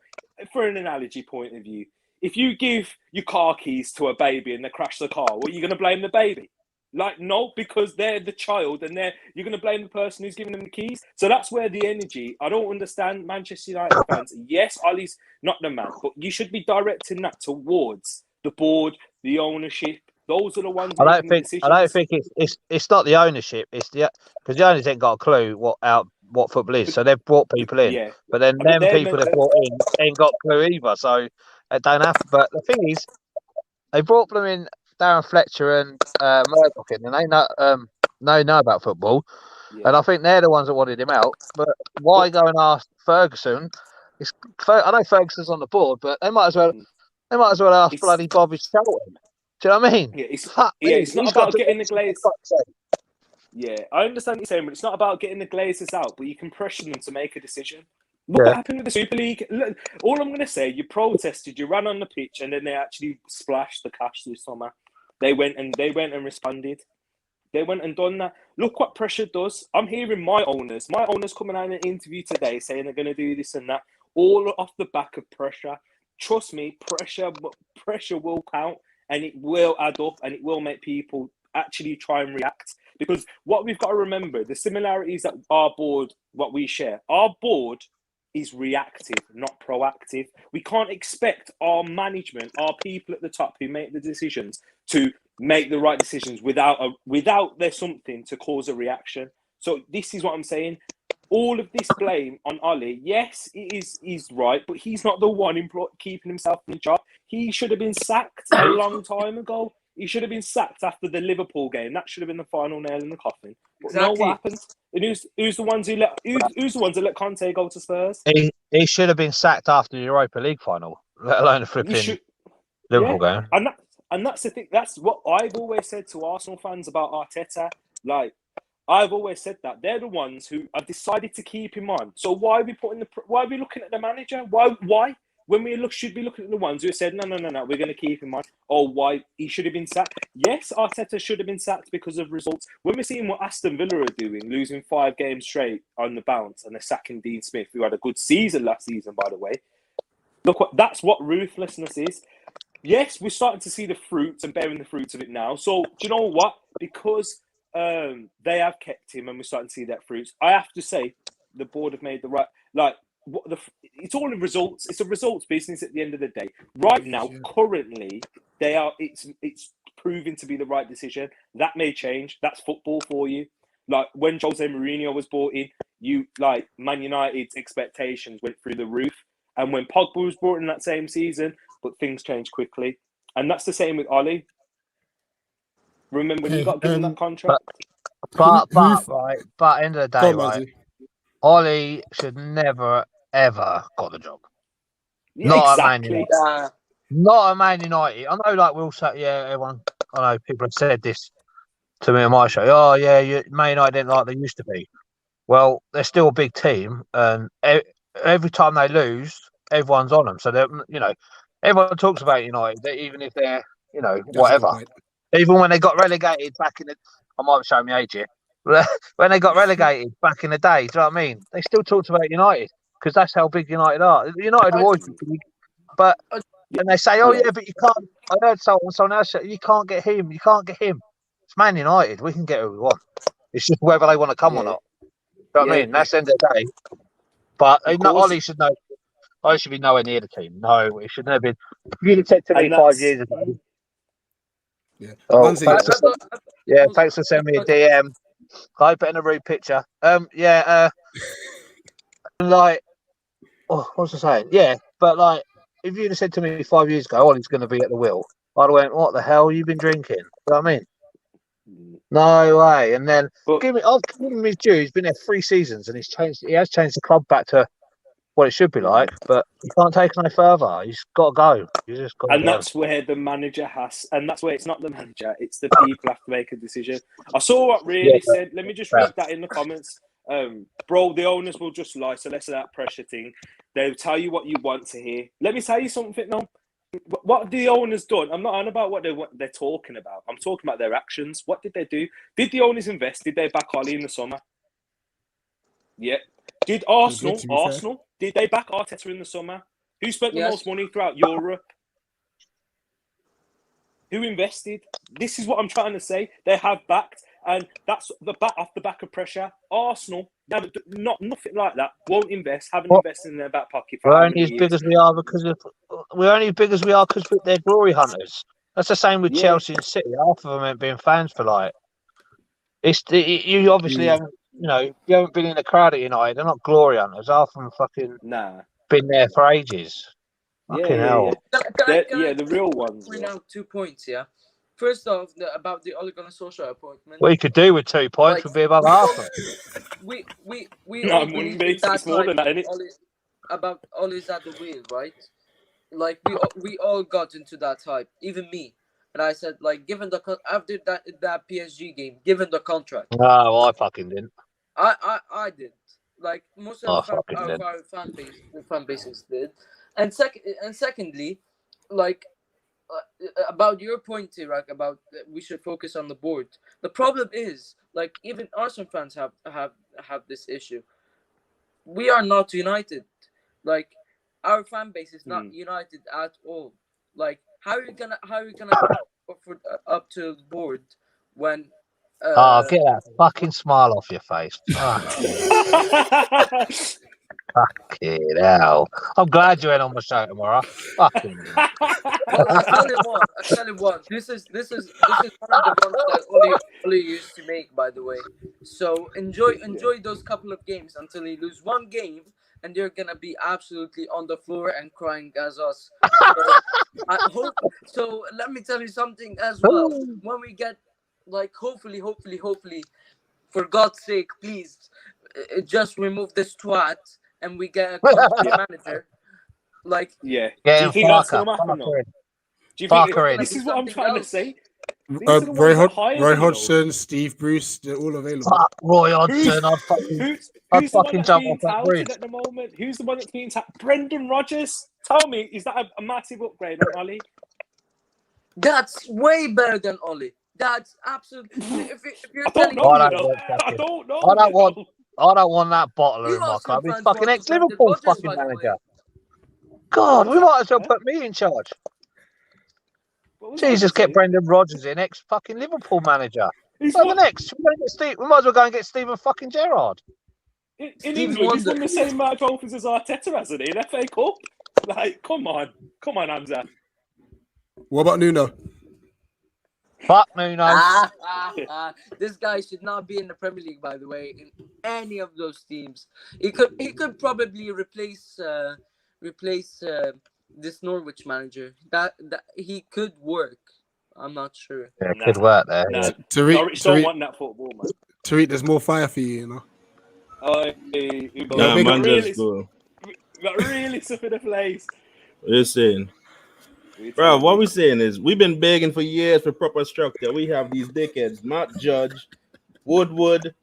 Speaker 5: for an analogy point of view, if you give your car keys to a baby and they crash the car, what are you going to blame the baby? No, because they're the child and you're going to blame the person who's giving them the keys. So that's where the energy, I don't understand Manchester United fans. Yes, Ollie's not the man, but you should be directing that towards the board, the ownership. Those are the ones making the decisions.
Speaker 4: I don't think it's not the ownership. It's because the owners ain't got a clue what football is. So they've brought people in, but then people they've brought in ain't got a clue either. So they don't have. But the thing is, they brought them in. Darren Fletcher and Murdoch in, and they know about football, and I think they're the ones that wanted him out. But why go and ask Ferguson? I know Ferguson's on the board, but they might as well ask bloody Bobby Charlton. Do you know what I mean?
Speaker 5: Yeah, it's not about getting the Glazers. Yeah, I understand what you're saying, but it's not about getting the Glazers out. But you can pressure them to make a decision. Look what happened with the Super League. Look, all I'm going to say, you protested, you ran on the pitch, and then they actually splashed the cash this summer. They went and responded. They went and done that. Look what pressure does. I'm hearing my owners coming out in an interview today saying they're going to do this and that, all off the back of pressure. Trust me, pressure will count, and it will add up, and it will make people actually try and react. Because what we've got to remember, the similarities that our board, what we share, our board is reactive, not proactive. We can't expect our management, our people at the top who make the decisions, to make the right decisions without there's something to cause a reaction. So this is what I'm saying. All of this blame on Ollie, yes, he's right, but he's not the one keeping himself in the job. He should have been sacked a long time ago. He should have been sacked after the Liverpool game. That should have been the final nail in the coffin. But no, what happened? And who's the ones that let Conte go to Spurs?
Speaker 4: He should have been sacked after the Europa League final, let alone the flipping Liverpool game.
Speaker 5: And that's the thing. That's what I've always said to Arsenal fans about Arteta. Like, I've always said that they're the ones who have decided to keep him on. So why are we looking at the manager? Why? When we should be looking at the ones who said, no, we're going to keep him on. Oh, why? He should have been sacked. Yes, Arteta should have been sacked because of results. When we're seeing what Aston Villa are doing, losing 5 games straight on the bounce, and they're sacking Dean Smith, who had a good season last season, by the way. That's what ruthlessness is. Yes, we're starting to see the fruits and bearing the fruits of it now. So, do you know what? Because they have kept him and we're starting to see that fruits, I have to say the board have made the right... it's all in results. It's a results business at the end of the day. Right now, currently, it's proving to be the right decision. That may change. That's football for you. Like, when Jose Mourinho was brought in, Man United's expectations went through the roof. And when Pogba was brought in that same season, but things changed quickly. And that's the same with Ollie. Remember when he got given that contract?
Speaker 4: But end of the day, right? Ollie should never, ever got the job.
Speaker 5: Yeah,
Speaker 4: Not
Speaker 5: exactly.
Speaker 4: Not at Man United. I know, like, we'll say, everyone, I know people have said this to me on my show. Oh, yeah, Man United didn't like they used to be. Well, they're still a big team, and every time they lose, everyone's on them. So, everyone talks about United, even if they're, whatever. Even when they got relegated back in the... I might show my age here. When they got relegated back in the day, do you know what I mean? They still talked about United because that's how big United are. United will always be big, but and they say, "Oh yeah, but you can't." I heard someone else say, "You can't get him. You can't get him." It's Man United. We can get who we want. It's just whether they want to come or not. Do you know what I mean? That's the end of the day. But Ollie should know. Ollie should be nowhere near the team. No, it should never be. If you'd have said to me 5 years ago.
Speaker 1: Yeah.
Speaker 4: Oh, thanks for sending me a DM. I put in a rude picture. Like, what was I saying? Yeah, but like, if you'd have said to me 5 years ago, Ollie's going to be at the wheel, I'd have went, what the hell have you been drinking? You know what I mean? No way. And then I've given him his due. He's been there 3 seasons, and he has changed the club back to what it should be like. But you can't take it no further. He's got to go.
Speaker 5: That's where the manager has, and that's where it's not the manager, it's the people have to make a decision. I saw what Really said. Let me just read that in the comments. Bro, the owners will just lie, so less of that pressure thing. They'll tell you what you want to hear. Let me tell you something now. What have the owners done? I'm not on about what they're talking about. I'm talking about their actions. What did they do? Did the owners invest? Did they back Ollie in the summer? Yeah. Did Arsenal, did they back Arteta in the summer? Who spent the most money throughout Europe? Who invested? This is what I'm trying to say. They have backed, and that's off the back of pressure. Arsenal, nothing like that. Won't invest. Haven't invested in their back pocket.
Speaker 4: We're only as big as we are because they're glory hunters. That's the same with Chelsea and City. Half of them ain't been fans for like. You obviously haven't. You haven't been in the crowd at United. They're not glory hunters. Half of them fucking been there for ages. Fucking hell.
Speaker 3: The
Speaker 5: real ones.
Speaker 3: Point out 2 points. Yeah. First off, about the Ole Gunnar Solskjaer appointment.
Speaker 4: What you could do with 2 points would be above half.
Speaker 3: We all believe in that
Speaker 5: it's more than that, isn't it?
Speaker 3: About Ole's at the wheel, right? Like we all got into that hype, even me. And I said, like, given after that PSG game, given the contract.
Speaker 4: No, I fucking didn't.
Speaker 3: I did. Like most of our fan bases did. And secondly, like about your point, Iraq, about we should focus on the board. The problem is, like, even Arsenal fans have this issue. We are not united. Like, our fan base is not united at all. Like, how are you gonna put up to the board when?
Speaker 4: Get that fucking smile off your face. Fucking hell. I'm glad you ain't on my show tomorrow. Fucking hell.
Speaker 3: I tell you what. This is one of the ones that Oli used to make, by the way. So enjoy those couple of games until you lose one game, and you're gonna be absolutely on the floor and crying as us. So, I hope. So let me tell you something as well. When we get, like, hopefully, for God's sake, please, just remove this twat, and we get a competent manager. Like,
Speaker 5: Yeah.
Speaker 4: Get
Speaker 5: Do you
Speaker 4: him,
Speaker 5: think that's
Speaker 4: Parker.
Speaker 5: gonna happen though?
Speaker 4: Parker in.
Speaker 5: Do you think
Speaker 4: Parker in.
Speaker 5: this is what I'm
Speaker 3: Something
Speaker 5: trying to
Speaker 3: else.
Speaker 5: say? These are the ones that hire
Speaker 1: Roy
Speaker 5: them, though.
Speaker 1: Hodgson, Steve Bruce, they're all available.
Speaker 4: Fuck Roy
Speaker 5: Who's,
Speaker 4: Hodgson.
Speaker 5: who's
Speaker 4: I'd
Speaker 5: the one
Speaker 4: fucking
Speaker 5: that's
Speaker 4: jump
Speaker 5: being
Speaker 4: off that
Speaker 5: touted
Speaker 4: bridge.
Speaker 5: at the moment? Who's the one that's being touted? Brendan Rodgers. Tell me, is that a massive upgrade on Ollie?
Speaker 3: That's way better than Oli. That's absolutely. If you're
Speaker 5: I don't
Speaker 3: telling
Speaker 5: know.
Speaker 4: I
Speaker 5: You
Speaker 4: don't
Speaker 5: know.
Speaker 4: want
Speaker 5: I
Speaker 4: fucking-
Speaker 5: don't know.
Speaker 4: I don't
Speaker 5: you
Speaker 4: want-
Speaker 5: know.
Speaker 4: I don't want that bottler
Speaker 3: You
Speaker 4: in my
Speaker 3: Arsenal
Speaker 4: club. He's
Speaker 3: fans
Speaker 4: fucking
Speaker 3: want to
Speaker 4: ex-Liverpool
Speaker 3: Brendan
Speaker 4: fucking
Speaker 3: Rodgers, by the
Speaker 4: manager.
Speaker 3: way.
Speaker 4: God, we
Speaker 5: What's
Speaker 4: might as well
Speaker 5: that?
Speaker 4: put me in charge.
Speaker 5: What was that
Speaker 4: Jesus, get
Speaker 5: saying?
Speaker 4: Brendan Rodgers in, ex-fucking Liverpool manager.
Speaker 5: He's
Speaker 4: So the
Speaker 5: won,
Speaker 4: next, we might as well go and get Stephen fucking Gerrard.
Speaker 5: in
Speaker 3: Stevie
Speaker 5: England, he's won
Speaker 3: Wonder.
Speaker 5: the same amount of trophies as Arteta, hasn't he? In FA Cup. Like, come on, Hamza.
Speaker 1: What about Nuno?
Speaker 4: Fuck Nuno.
Speaker 3: This guy should not be in the Premier League, by the way, in any of those teams. He could probably replace this Norwich manager. That he could work. I'm not sure.
Speaker 4: Yeah,
Speaker 5: Nah.
Speaker 4: could work there.
Speaker 5: Nah,
Speaker 4: Yeah.
Speaker 5: Norwich don't want that football, man.
Speaker 1: Tariq, there's more fire for you, you know.
Speaker 6: Nah,
Speaker 1: big
Speaker 6: man,
Speaker 1: up-
Speaker 6: just go.
Speaker 5: Got really stuff in the place.
Speaker 6: What you saying? Bro, what we saying is we've been begging for years for proper structure. We have these dickheads, Matt Judge, Woodward,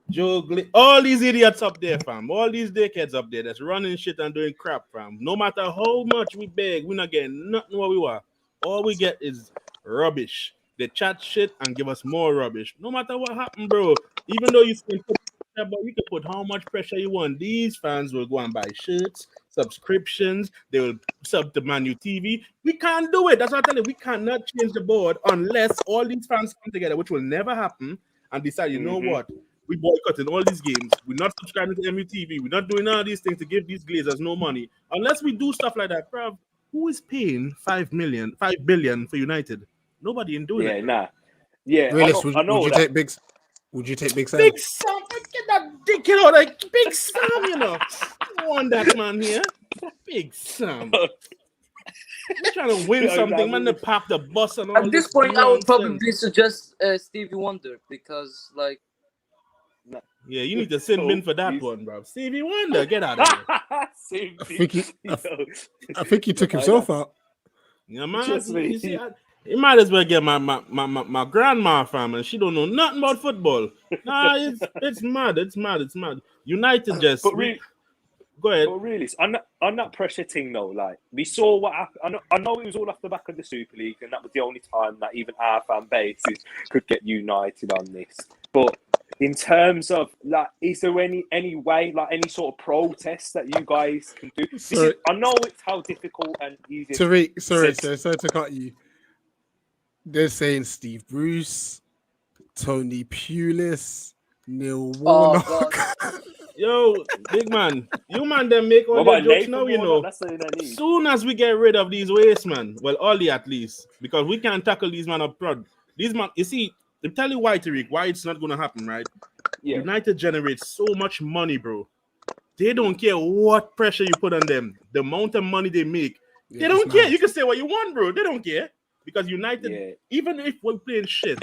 Speaker 6: Joe all these idiots up there, fam. All these dickheads up there that's running shit and doing crap, fam. No matter how much we beg, we're not getting nothing what we want. All we get is rubbish. They chat shit and give us more rubbish. No matter what happened, bro. Even though you can put pressure, but you can put how much pressure you want. These fans will go and buy shirts, subscriptions. They will sub to Manu TV. We can't do it. That's what I tell you. We cannot change the board unless all these fans come together, which will never happen, and decide, you know what? We boycotting all these games. We're not subscribing to MUTV. We're not doing all these things to give these Glazers no money. Unless we do stuff like that, bro. Who is paying 5 billion for United? Nobody in doing it.
Speaker 5: Nah. Yeah,
Speaker 1: Realist,
Speaker 5: I know
Speaker 1: would you
Speaker 5: that.
Speaker 1: take Big? Would you take Big Sam?
Speaker 6: Big Sam, get that dick out, like Big Sam, you know. I want that man here. Big Sam. We're trying to win something, man. To pop the bus and all
Speaker 3: At this point, I would
Speaker 6: nonsense.
Speaker 3: probably suggest Stevie Wonder because, like,
Speaker 6: Yeah, you need to send in for that one, bro. Stevie Wonder, get out of here.
Speaker 1: I think he took himself out.
Speaker 6: Yeah, man.
Speaker 5: Just me.
Speaker 6: You see, you might as well get my grandma, fam, and she don't know nothing about football. Nah, it's mad. It's mad. United just.
Speaker 5: But really,
Speaker 6: go ahead.
Speaker 5: But really, on that pressure thing, though, like we saw what happened. I know it was all off the back of the Super League, and that was the only time that even our fan bases could get united on this. But in terms of like, is there any way, like any sort of protest that you guys can do? I know it's how difficult and easy.
Speaker 1: Sorry to cut you. They're saying Steve Bruce, Tony Pulis, Neil Warnock.
Speaker 6: Yo, big man, you man them make all your jokes now, you know. Soon as we get rid of these waste, man, well, Ollie at least, because we can't tackle these man up front. These man, you see, I'll tell you why, Tariq, why it's not going to happen, right? Yeah. United generates so much money, bro. They don't care what pressure you put on them. The amount of money they make, they don't care. You can say what you want, bro. They don't care. Because United, even if we're playing shit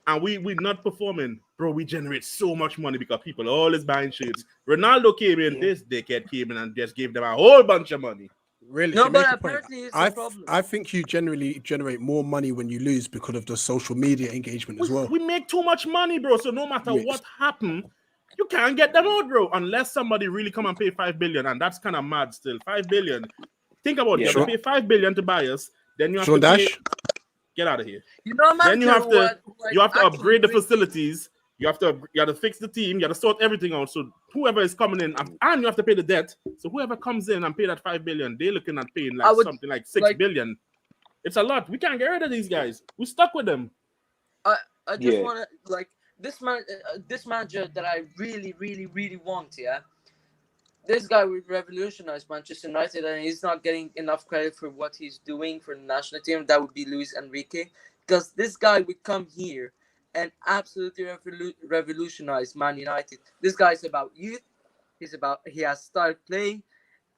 Speaker 6: and we're not performing, bro, we generate so much money because people are always buying shirts. Ronaldo came in, this dickhead came in and just gave them a whole bunch of money.
Speaker 1: Really?
Speaker 3: No, but apparently it's a problem.
Speaker 1: I think you generally generate more money when you lose because of the social media engagement as well.
Speaker 6: We make too much money, bro. So no matter what happened, you can't get them out, bro. Unless somebody really come and pay 5 billion, and that's kind of mad still. 5 billion. Think about it. You have to pay 5 billion to buy us. Then you have to pay. Get out of here.
Speaker 3: Then
Speaker 6: you have to upgrade the facilities. You have to fix the team. You have to sort everything out. So whoever is coming in, and you have to pay the debt. So whoever comes in and pay that 5 billion, they're looking at paying something like 6 billion. It's a lot. We can't get rid of these guys. We're stuck with them.
Speaker 3: I just want to this manager that I really, really, really want. Yeah, this guy will revolutionize Manchester United, and he's not getting enough credit for what he's doing for the national team. That would be Luis Enrique, because this guy would come here and absolutely revolutionize Man United. This guy is about youth. He has started playing,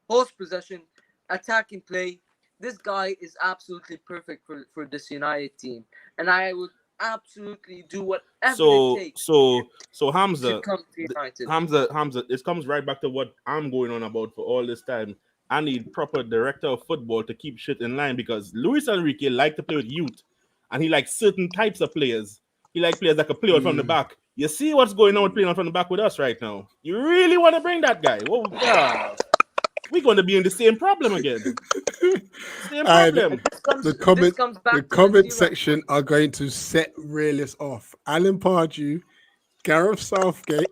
Speaker 3: post possession, attacking play. This guy is absolutely perfect for this United team, and I would absolutely do whatever it takes
Speaker 6: So Hamza,
Speaker 3: to come to United.
Speaker 6: Hamza, it comes right back to what I'm going on about for all this time. I need proper director of football to keep shit in line, because Luis Enrique like to play with youth, and he likes certain types of players. He like players that can play out from the back. You see what's going on with playing out from the back with us right now? You really want to bring that guy? Well, we're going to be in the same problem again. Same problem.
Speaker 1: The comment section are going to set realists off. Alan Pardew, Gareth Southgate.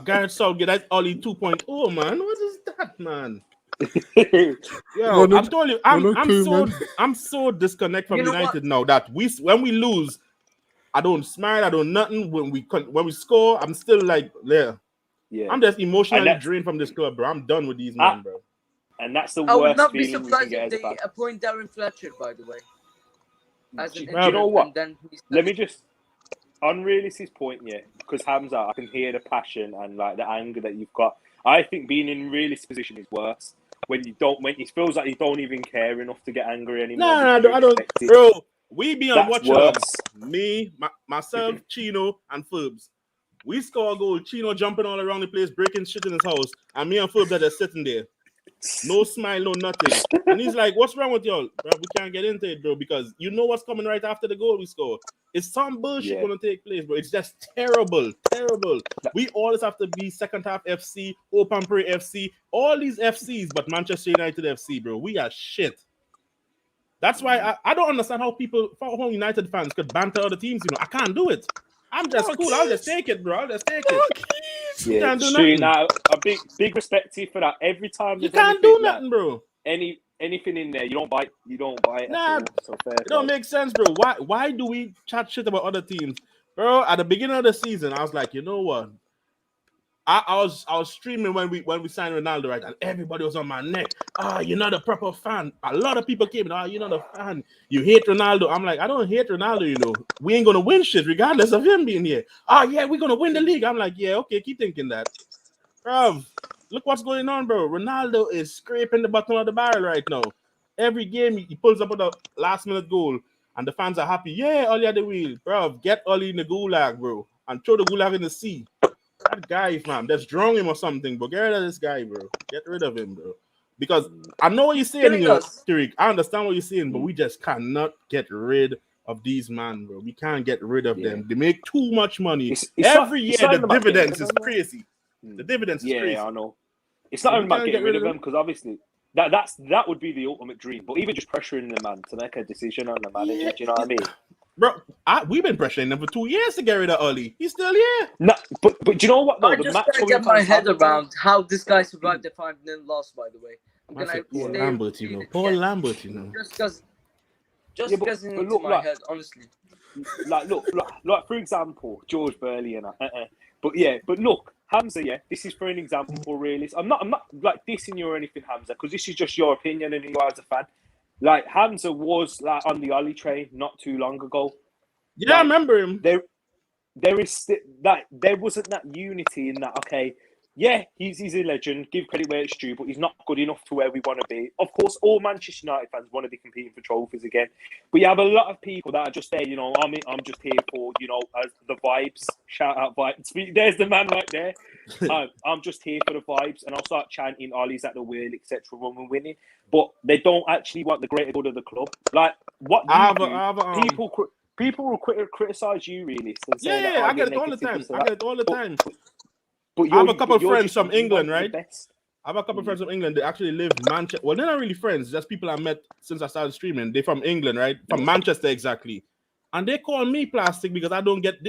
Speaker 6: Gareth Southgate, that's Ollie 2.0, man. What is that, man? Yo,
Speaker 1: Ronald,
Speaker 6: I'm telling you, I'm so disconnected from United now that when we lose, I don't smile, I don't nothing. When we score, I'm still like there. Yeah. I'm just emotionally drained from this club, bro. I'm done with these men, bro.
Speaker 5: And that's the worst.
Speaker 3: I would not be
Speaker 5: feeling
Speaker 3: surprised
Speaker 5: you can
Speaker 3: if
Speaker 5: get
Speaker 3: they
Speaker 5: as a
Speaker 3: appoint Darren Fletcher, by the way.
Speaker 5: Do you know what? Let me just, on Realist's point, because Hamza, I can hear the passion and like the anger that you've got. I think being in Realist's position is worse. When it feels like you don't even care enough to get angry anymore.
Speaker 6: No, I don't. Bro, we be on watch worse. Me, myself, Chino, and Fubs. We score a goal. Chino jumping all around the place, breaking shit in his house, and me and Fubs are just sitting there. No smile, no nothing. And he's like, what's wrong with y'all? Bro, we can't get into it, bro, because you know what's coming right after the goal we score. It's some bullshit going to take place, bro. It's just terrible. We always have to be second half FC, Open Prey FC, all these FCs, but Manchester United FC, bro. We are shit. That's why I don't understand how United fans could banter other teams, you know. I can't do it. I'm just cool. I'll just take it, bro. I'll just take it.
Speaker 5: Yeah, can't do nothing. Now, a big respect to you for that. Every time
Speaker 6: you can't do nothing, bro.
Speaker 5: Anything in there, you don't bite.
Speaker 6: Nah, so fair, it don't make sense, bro. Why do we chat shit about other teams, bro? At the beginning of the season, I was like, you know what? I was streaming when we signed Ronaldo, right? And everybody was on my neck. You're not a proper fan. A lot of people came in. You're not a fan. You hate Ronaldo. I'm like, I don't hate Ronaldo, you know. We ain't gonna win shit regardless of him being here. Yeah, we're gonna win the league. I'm like, yeah, okay, keep thinking that. Bro, look what's going on, bro. Ronaldo is scraping the bottom of the barrel right now. Every game he pulls up with a last minute goal, and the fans are happy. Yeah, Ollie at the wheel. Bro, get Ollie in the gulag, bro. And throw the gulag in the sea. That guy, fam, that's drunk him or something, but get rid of this guy, bro. Get rid of him, bro. Because I know what you're saying, you know, Tariq. I understand what you're saying, but we just cannot get rid of these men, bro. We can't get rid of them. They make too much money. Every year, the dividends is crazy. The dividends is crazy.
Speaker 5: Yeah, I know. It's not even about getting rid of them, because obviously that would be the ultimate dream. But even just pressuring the man to make a decision on the manager, do you know what I mean?
Speaker 6: Bro, we've been pressuring them for 2 years to get rid of Ollie. He's still here.
Speaker 5: No, but do you know what? Though?
Speaker 3: I'm just trying to get my head around how this guy survived the 5-0 loss. By the way, I'm gonna
Speaker 6: Paul Lambert, you know. Paul Lambert, you know.
Speaker 3: Just because into my head, honestly.
Speaker 5: Look, for example, George Burley and but look, Hamza, this is for an example for realist. I'm not like dissing you or anything, Hamza, because this is just your opinion and you are as a fan. Like Hamza was like on the Ollie train not too long ago.
Speaker 6: Yeah, I remember him.
Speaker 5: There is that there wasn't that unity in that. Okay, yeah, he's a legend. Give credit where it's due, but he's not good enough to where we want to be. Of course, all Manchester United fans want to be competing for trophies again, but you have a lot of people that are just there. You know, I'm just here for the vibes. Shout out vibes. There's the man right there. I'm just here for the vibes, and I'll start chanting Ollie's at the wheel, etc. when we're winning. But they don't actually want the greater good of the club. Like what people will criticize you, really.
Speaker 6: Yeah, I get it all the time. But I have a couple of friends from England, right? I have a couple of friends from England. They actually live in Manchester. Well, they're not really friends. Just people I met since I started streaming. They're from England, right? From Manchester, exactly. And they call me plastic because I don't get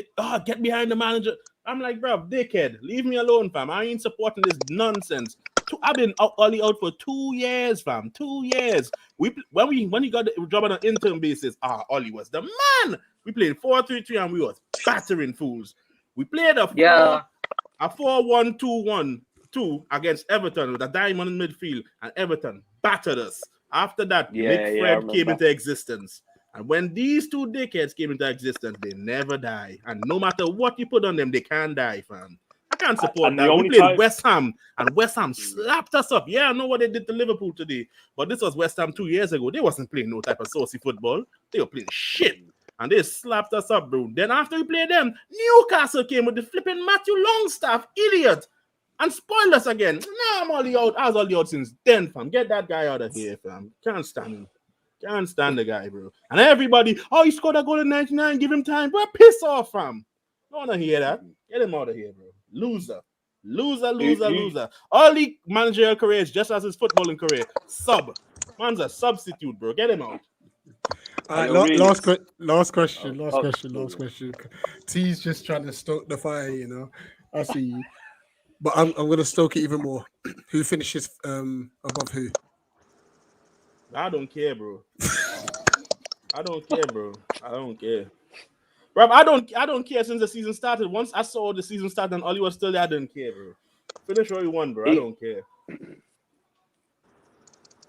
Speaker 6: behind the manager. I'm like, bro, dickhead, leave me alone, fam. I ain't supporting this nonsense. I've been Ollie out for 2 years, fam. 2 years. When he got the job on an intern basis, Ollie was the man. We played 4-3-3 and we was battering fools. We played a 4-1-2-1 2 against Everton with a diamond in midfield, and Everton battered us. After that,
Speaker 5: Yeah,
Speaker 6: Mick
Speaker 5: yeah, I
Speaker 6: Fred came
Speaker 5: remember.
Speaker 6: into existence. And when these 2 dickheads came into existence, they never die. And no matter what you put on them, they can't die, fam. I can't support
Speaker 5: And the
Speaker 6: that. We
Speaker 5: only
Speaker 6: played
Speaker 5: time-
Speaker 6: West Ham, and West Ham slapped us up. Yeah, I know what they did to Liverpool today, but this was West Ham 2 years ago. They wasn't playing no type of saucy football. They were playing shit, and they slapped us up, bro. Then after we played them, Newcastle came with the flipping Matthew Longstaff, idiot, and spoiled us again. Nah, I'm already out. I was already out since then, fam. Get that guy out of here, fam. Can't stand him. Can't stand the guy, bro. And everybody, oh, he scored a goal in 99, give him time. Bro, piss off, fam. Don't want to hear that. Get him out of here, bro. Loser. Loser. All the managerial career is just as his footballing career. Sub. Man's a substitute, bro. Get him out.
Speaker 1: All right,
Speaker 5: Really?
Speaker 1: last question. T's just trying to stoke the fire, you know. I see you, but I'm gonna stoke it even more. Who finishes above who?
Speaker 6: I don't care, bro. I don't care, bro. I don't care. Bro, I don't care since the season started. Once I saw the season start and Ollie was still there, I didn't care, bro. Finish what you won, bro. I don't care.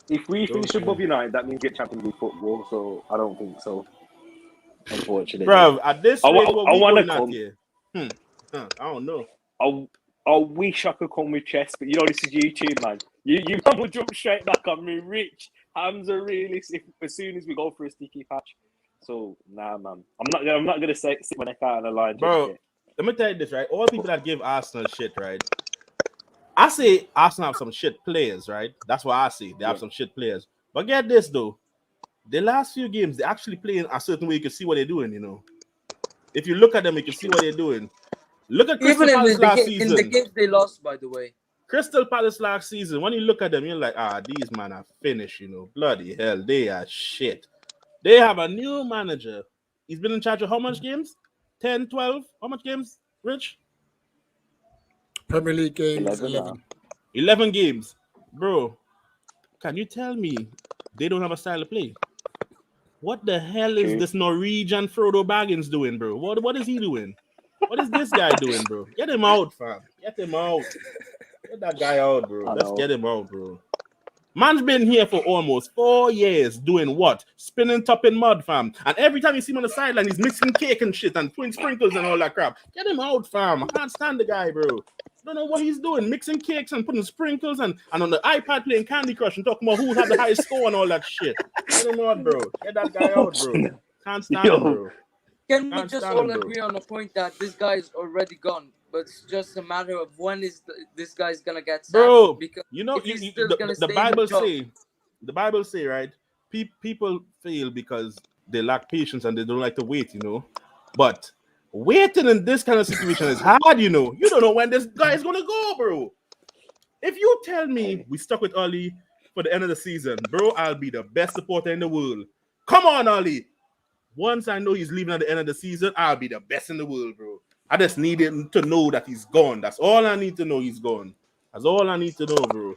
Speaker 5: If we
Speaker 6: Don't
Speaker 5: finish
Speaker 6: care.
Speaker 5: above United, that means we get Champions League football. So I don't think so. Unfortunately,
Speaker 6: Bro, at this rate, what we
Speaker 5: want to
Speaker 6: going at
Speaker 5: come.
Speaker 6: here? I don't know.
Speaker 5: I wish I could come with chess, but you know this is YouTube, man. You will jump straight back on me, Rich. Hands are really sick as soon as we go for a sticky patch. So nah, man. I'm not gonna sit my neck out on the line,
Speaker 6: Bro.
Speaker 5: just yet.
Speaker 6: Let me tell you this, right? All people that give Arsenal shit, right? I say Arsenal have some shit players, right? That's what I say. They have some shit players. But get this, though. The last few games, they actually play in a certain way. You can see what they're doing, you know. If you look at them, you can see what they're doing. Look at Crystal Palace last season.
Speaker 3: In the games they lost, by the way.
Speaker 6: Crystal Palace last season, when you look at them, you're like, these man are finished, you know. Bloody hell, they are shit. They have a new manager. He's been in charge of how much games? 10, 12? How much games, Rich?
Speaker 1: Premier League games, 11.
Speaker 6: 11 games. Bro, can you tell me they don't have a style of play? What the hell is this Norwegian Frodo Baggins doing, bro? What is he doing? What is this guy doing, bro? Get him out, fam. Get him out. Get that guy out, bro. Let's get him out, bro. Man's been here for almost 4 years doing what? Spinning top in mud, fam. And every time you see him on the sideline, he's mixing cake and shit and putting sprinkles and all that crap. Get him out, fam. I can't stand the guy, bro. I don't know what he's doing. Mixing cakes and putting sprinkles and on the iPad playing Candy Crush and talking about who had the highest score and all that shit. Get him out, bro. Get that guy out, bro. Can't stand him, bro.
Speaker 3: Can we just all agree on the point that this guy is already gone? But it's just a matter of when this guy's gonna get sacked.
Speaker 6: Bro,
Speaker 3: because
Speaker 6: you know,
Speaker 3: the
Speaker 6: Bible say, right? People fail because they lack patience and they don't like to wait, you know. But waiting in this kind of situation is hard, you know. You don't know when this guy is gonna go, bro. If you tell me we stuck with Ollie for the end of the season, bro, I'll be the best supporter in the world. Come on, Ollie. Once I know he's leaving at the end of the season, I'll be the best in the world, bro. I just need him to know that he's gone. That's all I need to know. He's gone. That's all I need to know, bro.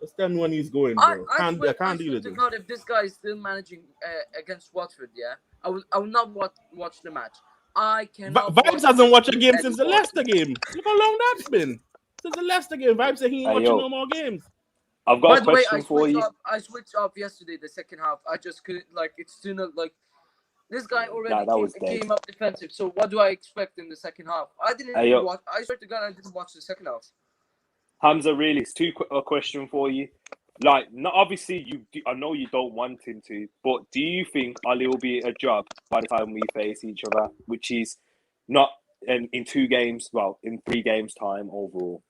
Speaker 6: Just tell me when he's going, bro. I can't deal with it.
Speaker 3: God, if this guy is still managing against Watford, yeah, I will not watch the match. I cannot.
Speaker 6: Vibes hasn't watched a game since the Leicester game. Look how long that's been. Since the Leicester game, Vibes said he ain't watching no more games.
Speaker 5: I've got a question for you.
Speaker 3: I switched off yesterday, the second half. I just couldn't, it's too like. This guy already came up defensive. So what do I expect in the second half? I didn't watch. I swear to God, I didn't watch the second half.
Speaker 5: Hamza, really, it's a question for you. Like, not obviously, I know you don't want him to, but do you think Ali will be a job by the time we face each other, which is not in 2 games, well, in 3 games time overall?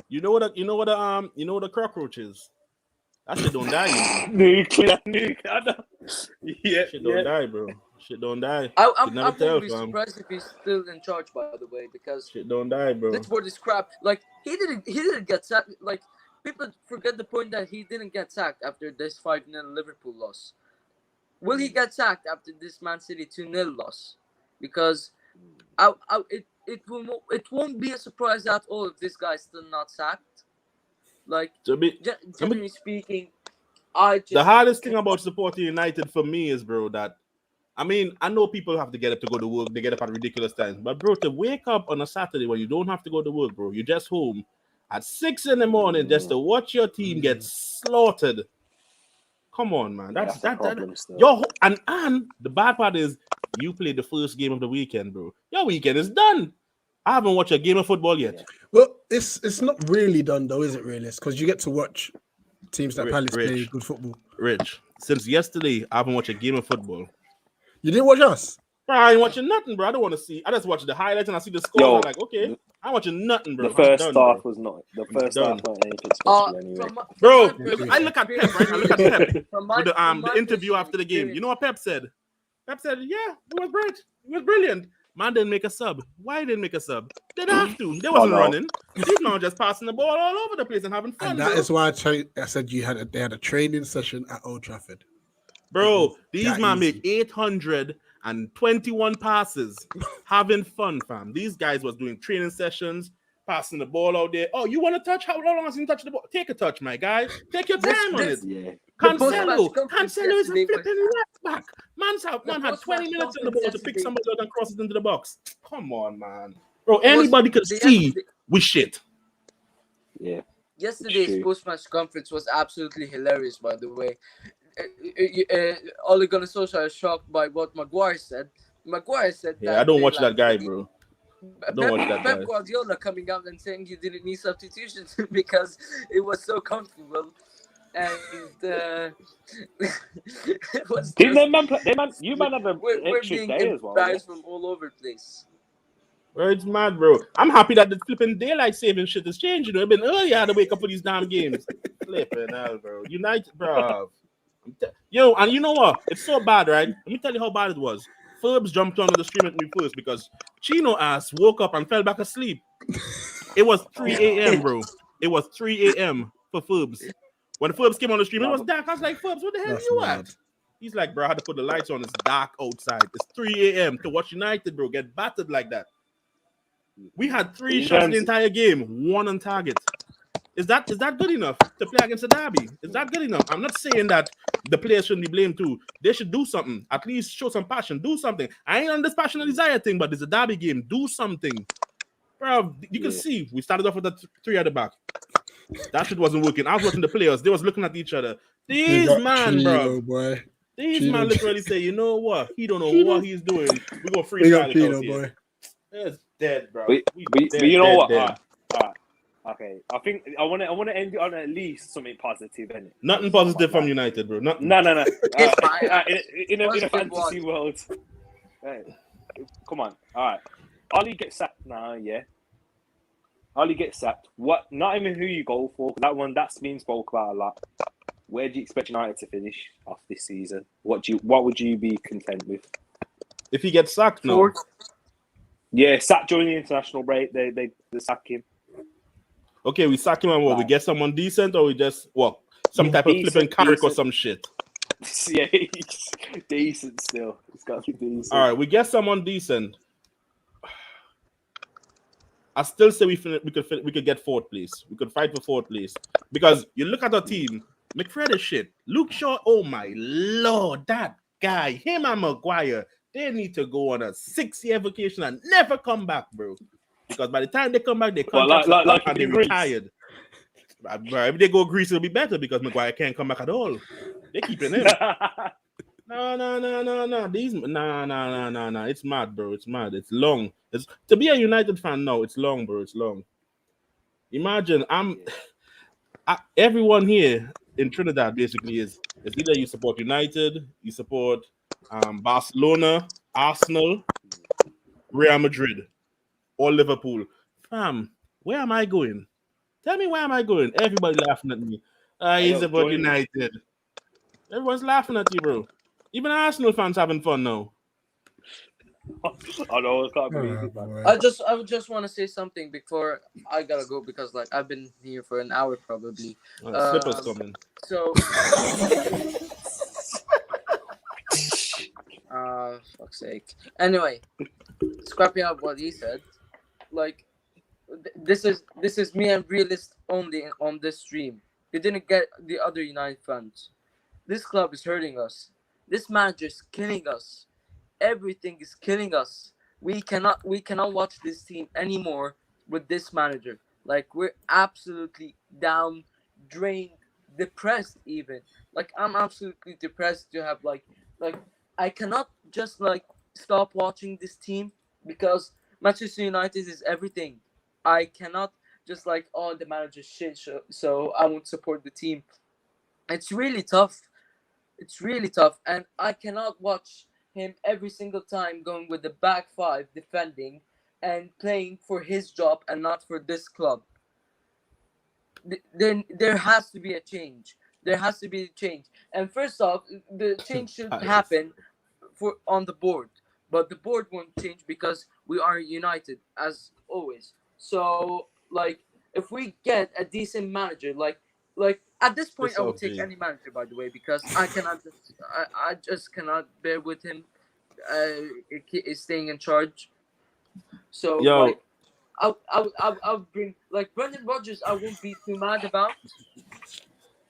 Speaker 6: You know what the cockroach is? That shit don't die.
Speaker 5: Nuclear.
Speaker 6: Yeah, shit don't die, bro. Shit don't die.
Speaker 3: I'm probably surprised if he's still in charge, by the way, because
Speaker 6: shit don't die, bro.
Speaker 3: This word is crap. Like he didn't get sacked. Like people forget the point that he didn't get sacked after this 5-0 Liverpool loss. Will he get sacked after this Man City 2-0 loss? Because it won't be a surprise at all if this guy's still not sacked. Like, generally speaking,
Speaker 6: the hardest thing about supporting United for me is, bro, that I mean, I know people have to get up to go to work, they get up at ridiculous times, but bro, to wake up on a Saturday when you don't have to go to work, bro, you're just home, at 6 a.m. just to watch your team get slaughtered. Come on, man.
Speaker 5: That's the problem still.
Speaker 6: And the bad part is you played the first game of the weekend, bro. Your weekend is done. I haven't watched a game of football yet.
Speaker 5: Yeah.
Speaker 1: Well, it's not really done though, is it? Really, it's because you get to watch teams like Palace play good football.
Speaker 6: Rich, since yesterday, I haven't watched a game of football.
Speaker 1: You didn't watch us?
Speaker 6: Bro, I ain't watching nothing, bro. I don't want to see. I just watch the highlights and I see the score. I'm like, okay, I'm watching nothing, bro.
Speaker 5: The first half was not. The first half not anything special anyway.
Speaker 6: Bro, I look at Pep, right? I look at Pep with the interview after the game.
Speaker 3: experience.
Speaker 6: You know what Pep said? Pep said, yeah, it was great. It was brilliant. Man didn't make a sub. Why didn't make a sub? They didn't have to. They wasn't running. These men were just passing the ball all over the place and having fun.
Speaker 1: And that is why I said they had a training session at Old Trafford.
Speaker 6: Bro, these men make 821 passes, having fun, fam. These guys was doing training sessions, passing the ball out there. Oh, you want to touch? How long has he touched the ball? Take a touch, my guy. Take your time on it.
Speaker 5: Yeah.
Speaker 6: Cancelo is a flipping left back. Man had 20 minutes in the ball to pick somebody out and cross it into the box. Come on, man. Bro, anybody could see we shit.
Speaker 5: Yeah.
Speaker 3: Yesterday's post-match conference was absolutely hilarious, by the way. Ole Gunnar Solskjaer is shocked by what Maguire said. Maguire said that...
Speaker 6: Yeah, I don't watch that guy, bro. Don't watch that guy.
Speaker 3: Pep Guardiola coming out and saying you didn't need substitutions because it was so comfortable. And
Speaker 5: Didn't you man have an
Speaker 3: we're
Speaker 5: extra
Speaker 3: being
Speaker 5: day as well?
Speaker 3: embarrassed from all over the place.
Speaker 6: Bro, it's mad, bro. I'm happy that the flipping daylight saving shit has changed. You know, it's been earlier I had to wake up for these damn games. Flipping hell, bro. United, bro. Yo, and you know what? It's so bad, right? Let me tell you how bad it was. Ferbs jumped onto the stream at me first because Chino ass woke up and fell back asleep. It was 3 a.m., bro. It was 3 a.m. for Ferbs. When the Ferbs came on the stream, it was dark. I was like, Ferbs, what the hell are you at? He's like, bro, I had to put the lights on. It's dark outside. It's 3 a.m. to watch United, bro, get battered like that. We had 3 shots in the entire game, 1 on target. Is that good enough to play against a derby? Is that good enough? I'm not saying that the players shouldn't be blamed too. They should do something. At least show some passion. Do something. I ain't on this passion and desire thing, but it's a derby game. Do something. Bro, you can see we started off with the 3 at the back. That shit wasn't working. I was watching the players. They was looking at each other. These man, bro.
Speaker 1: Boy.
Speaker 6: These man literally say, you know what? He don't know what he's doing. We're going to freestyle it out here.
Speaker 1: Boy.
Speaker 6: It's dead, bro.
Speaker 5: But you know what? Okay, I think I want to end it on at least something positive, innit?
Speaker 6: Nothing positive from United, bro. Nothing.
Speaker 5: No. In a fantasy world. Hey, come on. All right. Ollie gets sacked now, yeah. Ollie gets sacked. What? Not even who you go for. That's been spoke about a lot. Where do you expect United to finish off this season? What would you be content with?
Speaker 6: If he gets sacked, no.
Speaker 5: Yeah, sacked during the international break. They sack him.
Speaker 6: Okay, we sack him and what? We get someone decent, or we just some type of flipping carrick or some shit.
Speaker 5: Yeah, he's decent still. It's got to be decent.
Speaker 6: All right, we get someone decent. I still say we could get 4th place. We could fight for 4th place because you look at our team. McFred is shit. Luke Shaw, oh my lord, that guy, him and Maguire, they need to go on a 6-year vacation and never come back, bro. Because by the time they come back, they come back and they're retired. If they go Greece, it'll be better because Maguire can't come back at all. They're keeping him. No. No. It's mad, bro. It's mad. It's long. To be a United fan now, it's long, bro. It's long. Imagine everyone here in Trinidad basically is either you support United, you support Barcelona, Arsenal, Real Madrid, or Liverpool. Fam, where am I going? Tell me where am I going? Everybody laughing at me. He's about United. Everyone's laughing at you, bro. Even Arsenal fans having fun now.
Speaker 5: I know, I can't believe it, man.
Speaker 3: I just want to say something before I gotta go because I've been here for an hour probably.
Speaker 6: Slippers coming.
Speaker 3: So, fuck's sake. Anyway, scrapping up what he said, this is me and Realist only on this stream. You didn't get the other United fans. This club is hurting us. This manager is killing us. Everything is killing us. We cannot watch this team anymore with this manager. Like we're absolutely down, drained, depressed even. Like I'm absolutely depressed to have like I cannot just like stop watching this team because Manchester United is everything. I cannot just like, oh, the manager's shit, so I won't support the team. It's really tough. It's really tough, and I cannot watch him every single time going with the back five defending and playing for his job and not for this club. Then there has to be a change. There has to be a change. And first off, the change should
Speaker 6: Palace.
Speaker 3: happen for on the board, but the board won't change because we are united as always. So like, if we get a decent manager, like at this point,
Speaker 6: Piss
Speaker 3: I would
Speaker 6: off,
Speaker 3: take
Speaker 6: G.
Speaker 3: any manager, by the way, because I just cannot bear with him staying in charge. So
Speaker 6: Yo,
Speaker 3: like, I'll bring like Brendan Rodgers. I won't be too mad about.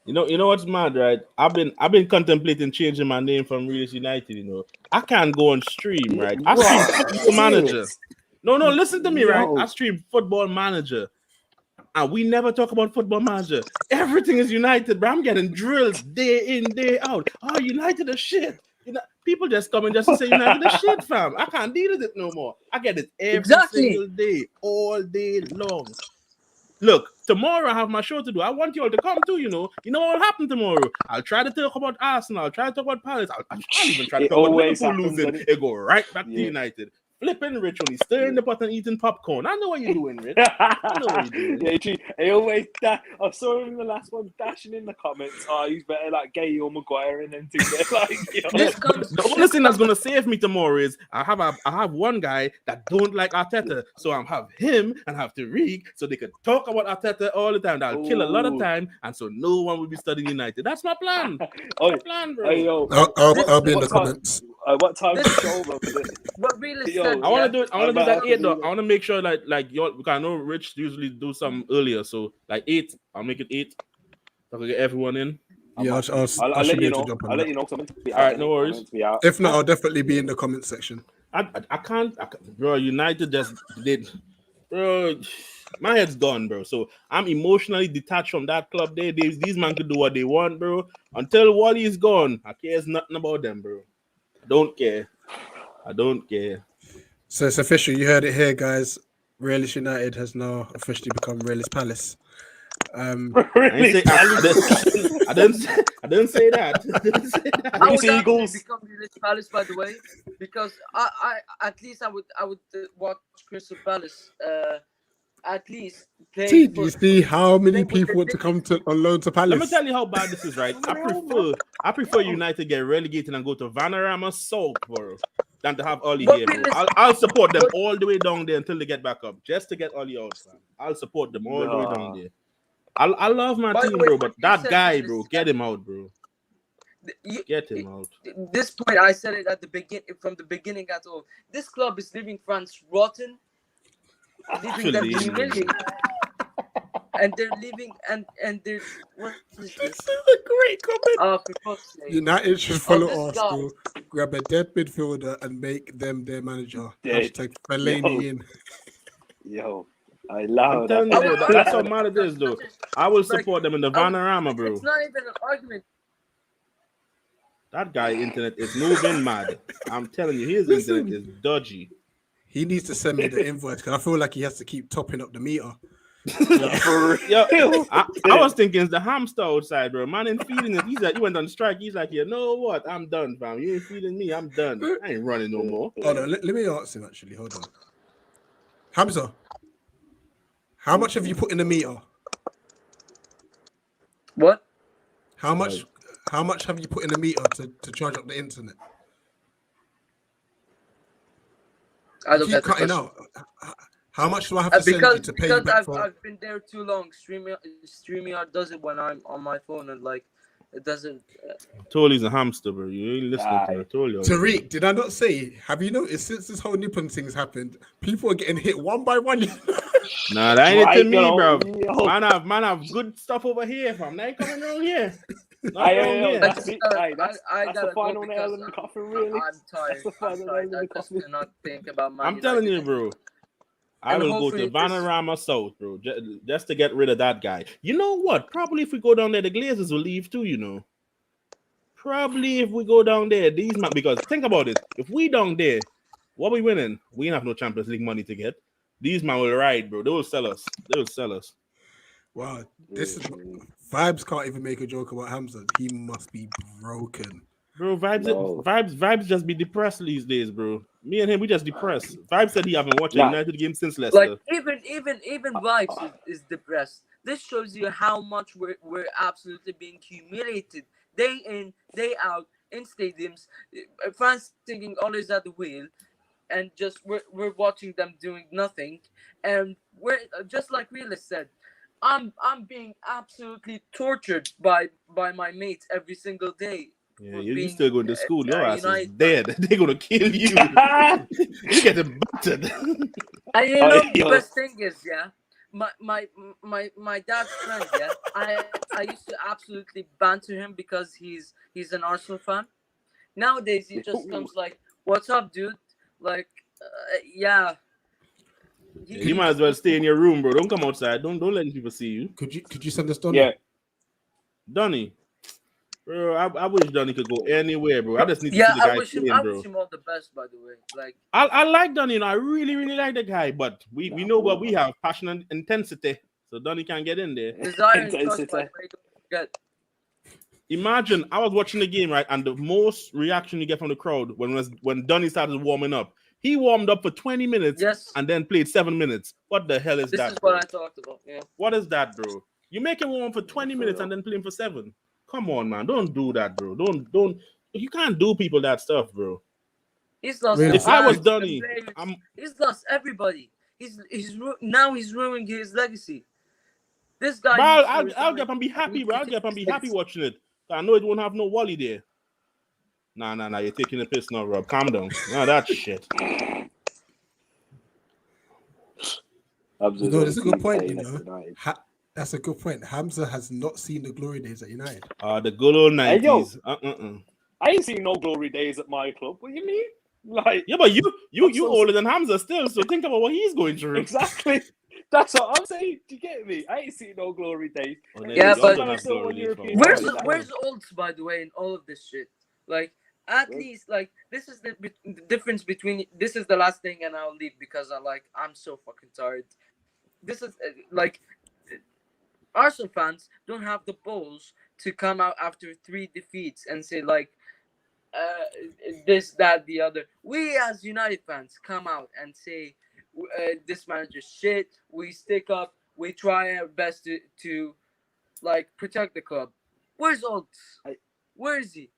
Speaker 6: you know what's mad, right? I've been contemplating changing my name from Realist United. I can't go on stream, right? I
Speaker 5: Bro,
Speaker 6: stream
Speaker 5: are you
Speaker 6: Football Manager.
Speaker 5: serious?
Speaker 6: No, listen to me, right? I
Speaker 5: Yo.
Speaker 6: stream Football Manager, and we never talk about Football Manager. Everything is United, bro. I'm getting drilled day in, day out. Oh, United is shit. People just come and just say United is shit, fam. I can't deal with it no more. I get it every
Speaker 3: Exactly.
Speaker 6: single day, all day long. Look, tomorrow I have my show to do. I want you all to come too, You know what will happen tomorrow? I'll try to talk about Arsenal. I'll try to talk about Palace. I'll even try to
Speaker 5: It
Speaker 6: talk about
Speaker 5: always
Speaker 6: Liverpool
Speaker 5: happens,
Speaker 6: losing.
Speaker 5: doesn't it?
Speaker 6: It go right back to
Speaker 5: Yeah.
Speaker 6: United. Flipping Rich when he's stirring the pot and eating popcorn. I know what you're doing, Rich. I know what you're doing.
Speaker 5: Yeah, gee, he always I saw him in the last one dashing in the comments. Oh, he's better like Gay or Maguire and then things like.
Speaker 3: This comes.
Speaker 6: The only thing that's gonna save me tomorrow is I have one guy that don't like Arteta, so I'll have him and have Tariq, so they could talk about Arteta all the time. That'll kill a lot of
Speaker 5: Ooh.
Speaker 6: time, and so no one will be studying United. That's my plan.
Speaker 5: Oh,
Speaker 6: My plan, bro.
Speaker 5: hey, yo,
Speaker 1: I'll be in the
Speaker 5: what time?
Speaker 1: comments.
Speaker 5: What time
Speaker 3: This-
Speaker 5: the show, bro?
Speaker 3: What really
Speaker 5: Yo,
Speaker 3: said,
Speaker 6: I want
Speaker 3: yeah?
Speaker 6: to do it. I want to do that 8 though. I want to make sure like y'all, because I know Rich usually do something earlier, so like 8. I'll make it 8. So I can get everyone in.
Speaker 1: Yeah,
Speaker 5: I'll
Speaker 1: I
Speaker 5: let
Speaker 1: should be
Speaker 5: you
Speaker 1: able
Speaker 5: know.
Speaker 1: to jump on
Speaker 5: I'll
Speaker 1: that.
Speaker 5: let you know. Something.
Speaker 6: All right, no worries.
Speaker 1: If not, I'll definitely be in the comment section.
Speaker 6: I can't, bro. United just did, bro. My head's gone, bro. So I'm emotionally detached from that club. These men can do what they want, bro. Until Wally is gone, I cares nothing about them, bro. I don't care.
Speaker 1: So it's official. You heard it here, guys. Realist United has now officially become Realist Palace.
Speaker 6: I didn't say that. I didn't say that.
Speaker 3: I would
Speaker 5: Eagles.
Speaker 3: actually become Realist Palace, by the way, because I at least I would watch Crystal Palace. At least
Speaker 1: See,
Speaker 3: playing
Speaker 1: do you
Speaker 3: for.
Speaker 1: see how many
Speaker 3: playing with
Speaker 1: people
Speaker 3: the
Speaker 1: want to come on loan to
Speaker 6: Let me
Speaker 1: Palace?
Speaker 6: tell you how bad this is, right? I prefer United get relegated and go to Vanarama South, bro, than to have Ollie
Speaker 3: But
Speaker 6: here, bro.
Speaker 3: realistic-
Speaker 6: I'll support them all the way down there until they get back up, just to get Ollie out, fam. I'll support them all the way down there. I love my
Speaker 3: By the
Speaker 6: team,
Speaker 3: way,
Speaker 6: bro,
Speaker 3: what
Speaker 6: but
Speaker 3: you
Speaker 6: that
Speaker 3: said,
Speaker 6: guy,
Speaker 3: realistic-
Speaker 6: bro, get him out, bro. Get him out.
Speaker 3: This point I said it at the from the beginning at all. This club is leaving France rotten, leaving them
Speaker 6: Actually,
Speaker 3: humiliated, and they're leaving and they're. What is
Speaker 1: This
Speaker 3: this?
Speaker 1: is a great comment.
Speaker 3: Oh, for fuck's sake.
Speaker 1: United should follow
Speaker 3: this guy.
Speaker 1: Arsenal, grab a dead midfielder, and make them their manager.
Speaker 5: Dead.
Speaker 1: Hashtag Fellaini in.
Speaker 5: Yo, I love
Speaker 6: I'm telling
Speaker 5: that.
Speaker 6: you, bro, that's how mad it is, though. I will support them in the Vanarama, bro.
Speaker 3: It's not even an argument.
Speaker 6: That guy internet is moving mad. I'm telling you, his
Speaker 1: Listen.
Speaker 6: internet is dodgy.
Speaker 1: He needs to send me the invoice because I feel like he has to keep topping up the meter.
Speaker 5: For
Speaker 6: Yo,
Speaker 5: real.
Speaker 6: I was thinking it's the hamster outside, bro. Man ain't feeding it. He went on strike. He's like, you know what? I'm done, fam. You ain't feeding me. I'm done. I ain't running no more.
Speaker 1: Hold on, let me ask him actually. Hold on. Hamza, how much have you put in the meter?
Speaker 3: What?
Speaker 1: How much have you put in the meter to charge up the internet?
Speaker 3: I don't
Speaker 1: Keep
Speaker 3: get the
Speaker 1: cutting
Speaker 3: question.
Speaker 1: out. How much do I have to send you to pay you back for?
Speaker 3: I've been there too long. StreamYard does it when I'm on my phone and like it doesn't.
Speaker 6: Told he's a hamster, bro. You ain't listening to me. I told you.
Speaker 1: Tariq, did I not say? Have you noticed since this whole Nippon thing's happened, people are getting hit one by one?
Speaker 6: Nah, that ain't it to me,
Speaker 5: Yo.
Speaker 6: bro. Man have good stuff over here, fam. That ain't coming around here. Not
Speaker 5: Aye,
Speaker 6: around here.
Speaker 5: that's it. Aye,
Speaker 3: I
Speaker 5: that's
Speaker 3: gotta
Speaker 5: the final
Speaker 3: go
Speaker 5: nail
Speaker 3: because
Speaker 5: in the coffin, really.
Speaker 3: I'm tired.
Speaker 5: That's the final nail in
Speaker 3: I
Speaker 5: the
Speaker 3: just
Speaker 5: coffin.
Speaker 3: cannot think about my.
Speaker 6: I'm telling you, bro. I
Speaker 3: And
Speaker 6: will go to
Speaker 3: hopefully this-
Speaker 6: Vanarama South, bro, just to get rid of that guy. You know what? Probably if we go down there, the Glazers will leave too, you know. Probably if we go down there, these man, because think about it. If we down there, what we winning? We ain't have no Champions League money to get. These man will ride, bro. They will sell us. They will sell us.
Speaker 1: Wow, this is Vibes can't even make a joke about Hamza. He must be broken.
Speaker 6: Bro, Vibes,
Speaker 5: No.
Speaker 6: Vibes just be depressed these days, bro. Me and him, we just depressed. Vibes said he haven't watched a
Speaker 5: Nah.
Speaker 6: United game since Leicester.
Speaker 3: like even Vibes is depressed. This shows you how much we're absolutely being humiliated day in, day out in stadiums, fans thinking always at the wheel, and just we're watching them doing nothing, and we're just like Realist said. I'm being absolutely tortured by my mates every single day.
Speaker 6: Yeah,
Speaker 3: for
Speaker 6: you
Speaker 3: being,
Speaker 6: still going to school. Your ass is
Speaker 3: United
Speaker 6: dead. They're going to kill you. You get battered.
Speaker 3: And you know the
Speaker 5: Yo.
Speaker 3: best thing is, yeah, my dad's friend, yeah, I used to absolutely banter him because he's an Arsenal fan. Nowadays he just comes like, "What's up, dude?" Like, yeah.
Speaker 6: You might as well stay in your room, bro. Don't come outside. Don't let people see you.
Speaker 1: Could you send us Donny?
Speaker 5: Yeah.
Speaker 6: Donny. Bro, I wish Donny could go anywhere, bro. I just need to
Speaker 3: Yeah,
Speaker 6: see the guy
Speaker 3: I wish
Speaker 6: playing,
Speaker 3: him all the best. By the way, like
Speaker 6: I like Donny, you know. I really, really like the guy, but we know what we have, passion and intensity. So Donny can't get in there.
Speaker 3: desire and trust. By the way, don't forget.
Speaker 6: Imagine I was watching the game, right, and the most reaction you get from the crowd when Donny started warming up. He warmed up for 20 minutes
Speaker 3: Yes,
Speaker 6: and then played 7 minutes. What the hell is
Speaker 3: this
Speaker 6: that?
Speaker 3: is what
Speaker 6: bro?
Speaker 3: I talked about. Yeah.
Speaker 6: What is that, bro? You make him warm for 20 minutes and then play him for 7. Come on, man. Don't do that, bro. Don't. You can't do people that stuff, bro.
Speaker 3: He's lost.
Speaker 1: Really?
Speaker 3: the
Speaker 6: If I was
Speaker 3: fans, the
Speaker 6: Donny,
Speaker 3: players. He's lost everybody. Now he's ruining his legacy. This guy.
Speaker 6: Bro,
Speaker 3: needs to
Speaker 6: I'll
Speaker 3: resign.
Speaker 6: get up and be happy, bro. I'll get up and be happy
Speaker 3: Yes.
Speaker 6: watching it. I know it won't have no Wally there. Nah. You're taking the piss now, Rob. Calm down. Nah, that shit.
Speaker 1: No, that's a good point. You know, that's a good point. Hamza has not seen the glory days at United.
Speaker 6: The good old
Speaker 5: Hey, yo.
Speaker 6: 90s.
Speaker 5: I ain't seen no glory days at my club. What do you mean? Like,
Speaker 6: Yeah, but you
Speaker 5: so-
Speaker 6: older than Hamza still, so think about what he's going through.
Speaker 5: exactly. That's what I'm saying. Do you get me? I ain't seen no glory days.
Speaker 6: Oh,
Speaker 3: Yeah, but-
Speaker 6: don't have glory days, bro.
Speaker 3: Where's Olds, by the way, in all of this shit? Like, at least, like, this is the difference between. This is the last thing, and I'll leave because I'm so fucking tired. This is like, Arsenal fans don't have the balls to come out after 3 defeats and say like, this, that, the other. We as United fans come out and say, this manager's shit. We stick up. We try our best to like protect the club. Where's Olds? Where is he?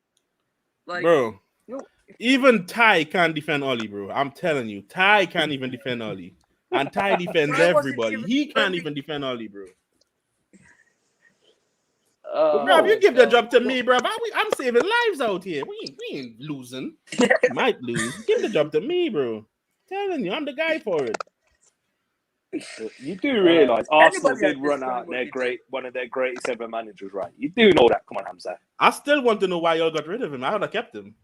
Speaker 3: Like,
Speaker 6: Bro,
Speaker 3: yo,
Speaker 6: even Ty can't defend Oli, bro. I'm telling you, Ty can't even defend Oli. And Ty defends
Speaker 3: Ty wasn't
Speaker 6: everybody.
Speaker 3: even-
Speaker 6: He can't even defend Oli, bro.
Speaker 3: uh,
Speaker 6: Bro, if you give the job to me, bro, I'm saving lives out here. We ain't losing. We might lose. Give the job to me, bro. Telling you, I'm the guy for it.
Speaker 5: You do realise Arsenal
Speaker 3: anybody at
Speaker 5: did
Speaker 3: this
Speaker 5: run
Speaker 3: point
Speaker 5: out
Speaker 3: would be
Speaker 5: one of their greatest ever managers, right? You do know that. Come on, Hamza.
Speaker 6: I still want to know why y'all got rid of him. I would have kept him.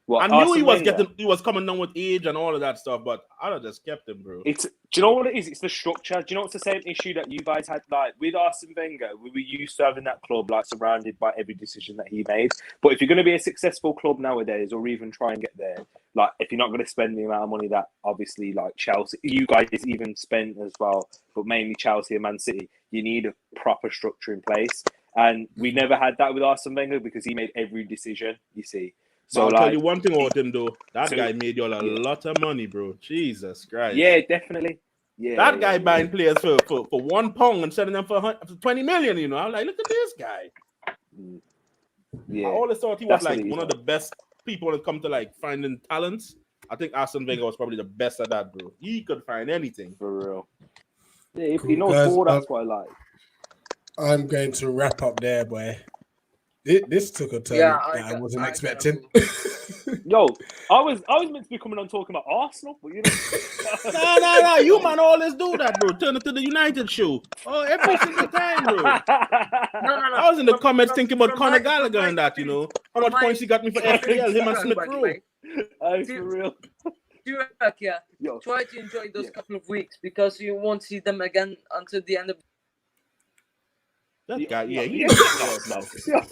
Speaker 5: Well,
Speaker 6: I knew
Speaker 5: Arsene Wenger,
Speaker 6: he was coming down with age and all of that stuff, but I'd have just kept him, bro.
Speaker 5: do you know what it is? It's the structure. Do you know it's the same issue that you guys had? Like with Arsene Wenger, we were used to having that club like surrounded by every decision that he made. But if you're going to be a successful club nowadays, or even try and get there, like if you're not going to spend the amount of money that obviously like Chelsea, you guys even spent as well, but mainly Chelsea and Man City, you need a proper structure in place. And we never had that with Arsene Wenger because he made every decision. You see.
Speaker 6: So I'll
Speaker 5: like,
Speaker 6: tell you one thing about him, though. That
Speaker 5: So-
Speaker 6: guy made y'all a
Speaker 5: yeah.
Speaker 6: lot of money, bro. Jesus Christ.
Speaker 5: Yeah, definitely. Yeah,
Speaker 6: That guy
Speaker 5: yeah.
Speaker 6: buying players for £1 and selling them for 20 million, you know. I'm like, look at this guy.
Speaker 5: Yeah.
Speaker 6: I always thought he was
Speaker 5: That's what
Speaker 6: like
Speaker 5: he
Speaker 6: one
Speaker 5: is,
Speaker 6: of the best people when it comes to like finding talents. I think Arsene Wenger was probably the best at that, bro. He could find anything.
Speaker 5: For real. Yeah,
Speaker 1: Cool,
Speaker 5: he knows
Speaker 1: guys.
Speaker 5: ball, that's what I like.
Speaker 1: I'm going to wrap up there, boy. This took a turn
Speaker 3: Yeah,
Speaker 1: that I wasn't
Speaker 3: I
Speaker 1: expecting.
Speaker 5: Yo, I was meant to be coming on talking about Arsenal, but you know.
Speaker 6: No. You man always do that, bro. Turn it to the United show. Oh, every single time, bro.
Speaker 3: No.
Speaker 6: I was in the comments thinking about
Speaker 3: from
Speaker 6: Conor
Speaker 3: my-
Speaker 6: Gallagher
Speaker 3: from
Speaker 6: and
Speaker 3: my
Speaker 6: that, you know. How
Speaker 3: from
Speaker 6: much
Speaker 3: my
Speaker 6: points he got me for FPL, him and Smith
Speaker 3: by the
Speaker 6: Rowe.
Speaker 3: way.
Speaker 5: Hey, for real.
Speaker 3: Chirac, yeah.
Speaker 5: Yo.
Speaker 3: Try to enjoy those couple of weeks because you won't see them again until the end of.
Speaker 6: That guy, yeah, he
Speaker 5: Yeah.
Speaker 6: knows now.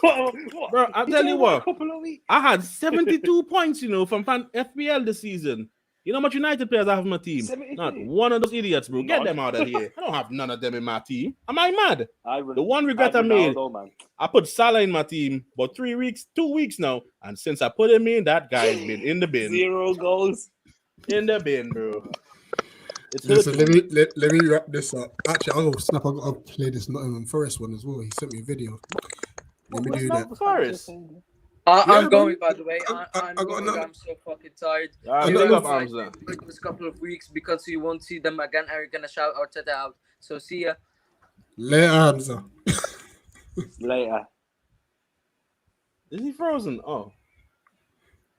Speaker 5: What?
Speaker 6: Bro, I'll
Speaker 5: You
Speaker 6: tell
Speaker 5: talking
Speaker 6: you
Speaker 5: about
Speaker 6: what.
Speaker 5: a couple of weeks.
Speaker 6: I had 72 points, from FBL this season. You know how much United players I have in my team?
Speaker 5: 72?
Speaker 6: Not one of those idiots, bro. Get
Speaker 5: None.
Speaker 6: them out of here. I don't have none of them in my team. Am I mad? The one regret I
Speaker 5: Ronaldo,
Speaker 6: made,
Speaker 5: man.
Speaker 6: I put Salah in my team about 2 weeks now. And since I put him in, that guy's been in the bin.
Speaker 5: 0 goals.
Speaker 6: In the bin, bro. It's
Speaker 1: Listen,
Speaker 6: hurting.
Speaker 1: let me wrap this up. Actually, I'll snap. I'll play this Nottingham Forest one as well. He sent me a video. Let me do that.
Speaker 6: Forest.
Speaker 3: I'm
Speaker 1: Yeah,
Speaker 3: going,
Speaker 1: bro.
Speaker 3: by the way. I'm
Speaker 1: got
Speaker 3: going.
Speaker 1: another-
Speaker 3: I'm so fucking tired.
Speaker 6: I
Speaker 1: I
Speaker 3: You
Speaker 1: got
Speaker 6: big up
Speaker 3: guys
Speaker 6: Hamza.
Speaker 3: enjoy this couple of weeks because you won't see them again and you're gonna shout Arteta out. So see ya.
Speaker 1: Later, Hamza.
Speaker 5: Later.
Speaker 6: Is he frozen? Oh.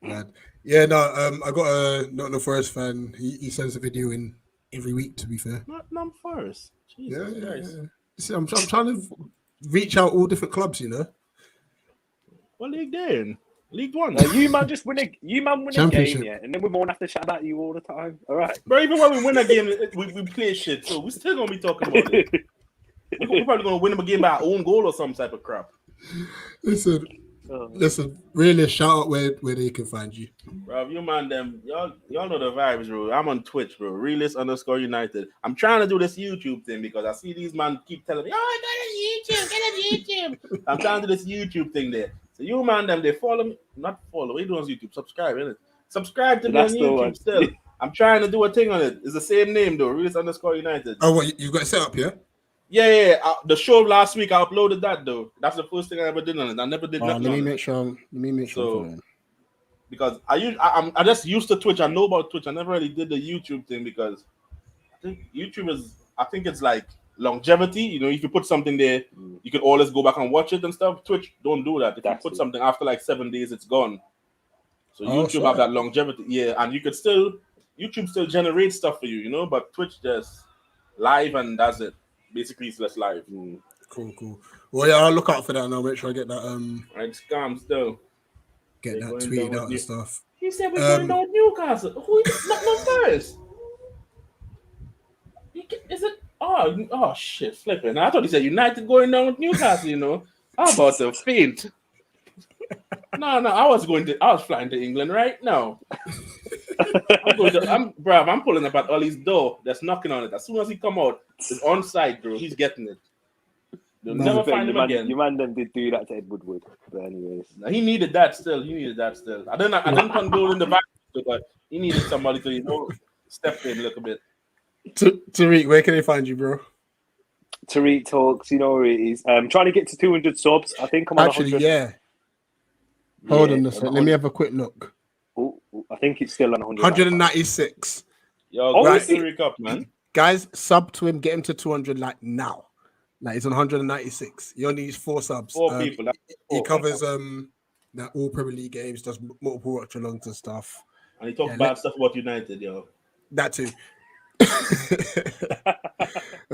Speaker 1: Lad. Yeah, no. I got a Nottingham Forest fan. He sends a video in every week. To be fair.
Speaker 6: Not Forest. Jesus Christ.
Speaker 1: Yeah. See, I'm trying to reach out all different clubs.
Speaker 6: What league they in? League One.
Speaker 5: You man just win a game,
Speaker 1: Championship.
Speaker 5: yeah, and then we won't have to chat about you all the time. All right.
Speaker 6: Bro, even when we win a game, we play shit, so we're still gonna be talking about it. We're probably gonna win a game by our own goal or some type of crap.
Speaker 1: Listen, really, shout out where they can find you.
Speaker 6: Bro, you man, them y'all know the vibes, bro. I'm on Twitch, bro. Realist_United. I'm trying to do this YouTube thing because I see these man keep telling me, "Oh, get a YouTube." I'm trying to do this YouTube thing there. So you man, them they follow me, not follow. What you do on YouTube? Subscribe, innit? Subscribe to me on
Speaker 5: That's the
Speaker 6: YouTube
Speaker 5: one.
Speaker 6: still. I'm trying to do a thing on it. It's the same name though. Realist_United.
Speaker 1: Oh, what you got it set up, yeah?
Speaker 6: Yeah. The show last week, I uploaded that though. That's the first thing I ever did on it. I never did
Speaker 1: Let
Speaker 6: nothing on
Speaker 1: me
Speaker 6: it.
Speaker 1: make sure. Let me make sure.
Speaker 6: So, because I just used to Twitch. I know about Twitch. I never really did the YouTube thing because I think YouTube is. I think it's like longevity. If you put something there, you can always go back and watch it and stuff. Twitch don't do that. If you put something after like 7 days, it's gone. So YouTube have that longevity. Yeah, and YouTube still generates stuff for you. But Twitch just live and that's it. Basically, it's less live.
Speaker 1: Cool. Well, yeah, I'll look out for that and I'll make sure I get that.
Speaker 6: Right, scam still.
Speaker 1: Get that tweeted out and stuff.
Speaker 6: He said we're going down with Newcastle. Who is not first? Is it? Oh shit, flipping. I thought he said United going down with Newcastle. How about the faint? No, I was flying to England right now. I'm pulling up at Ollie's door. That's knocking on it. As soon as he come out, it's on site, bro. He's getting it. They'll never find him again.
Speaker 5: Your man them did do that to Ed Woodward. But anyways.
Speaker 6: He needed that still. I didn't condone the vibe, but he needed somebody to step in a little bit.
Speaker 1: Tariq, where can they find you, bro?
Speaker 5: Tariq Talks, where it is. Trying to get to 200 subs. I think I'm on 100.
Speaker 1: Yeah. Hold on a second. Let me have a quick look.
Speaker 5: I think it's still on
Speaker 1: 196.
Speaker 6: Yo, Tariq up, man.
Speaker 1: Guys, sub to him. Get him to 200 like now. Like he's on 196. He only needs 4 subs.
Speaker 6: 4 people.
Speaker 1: He covers that all Premier League games, does multiple watch-alongs and stuff.
Speaker 6: And he talks bad stuff about United, yo.
Speaker 1: That too.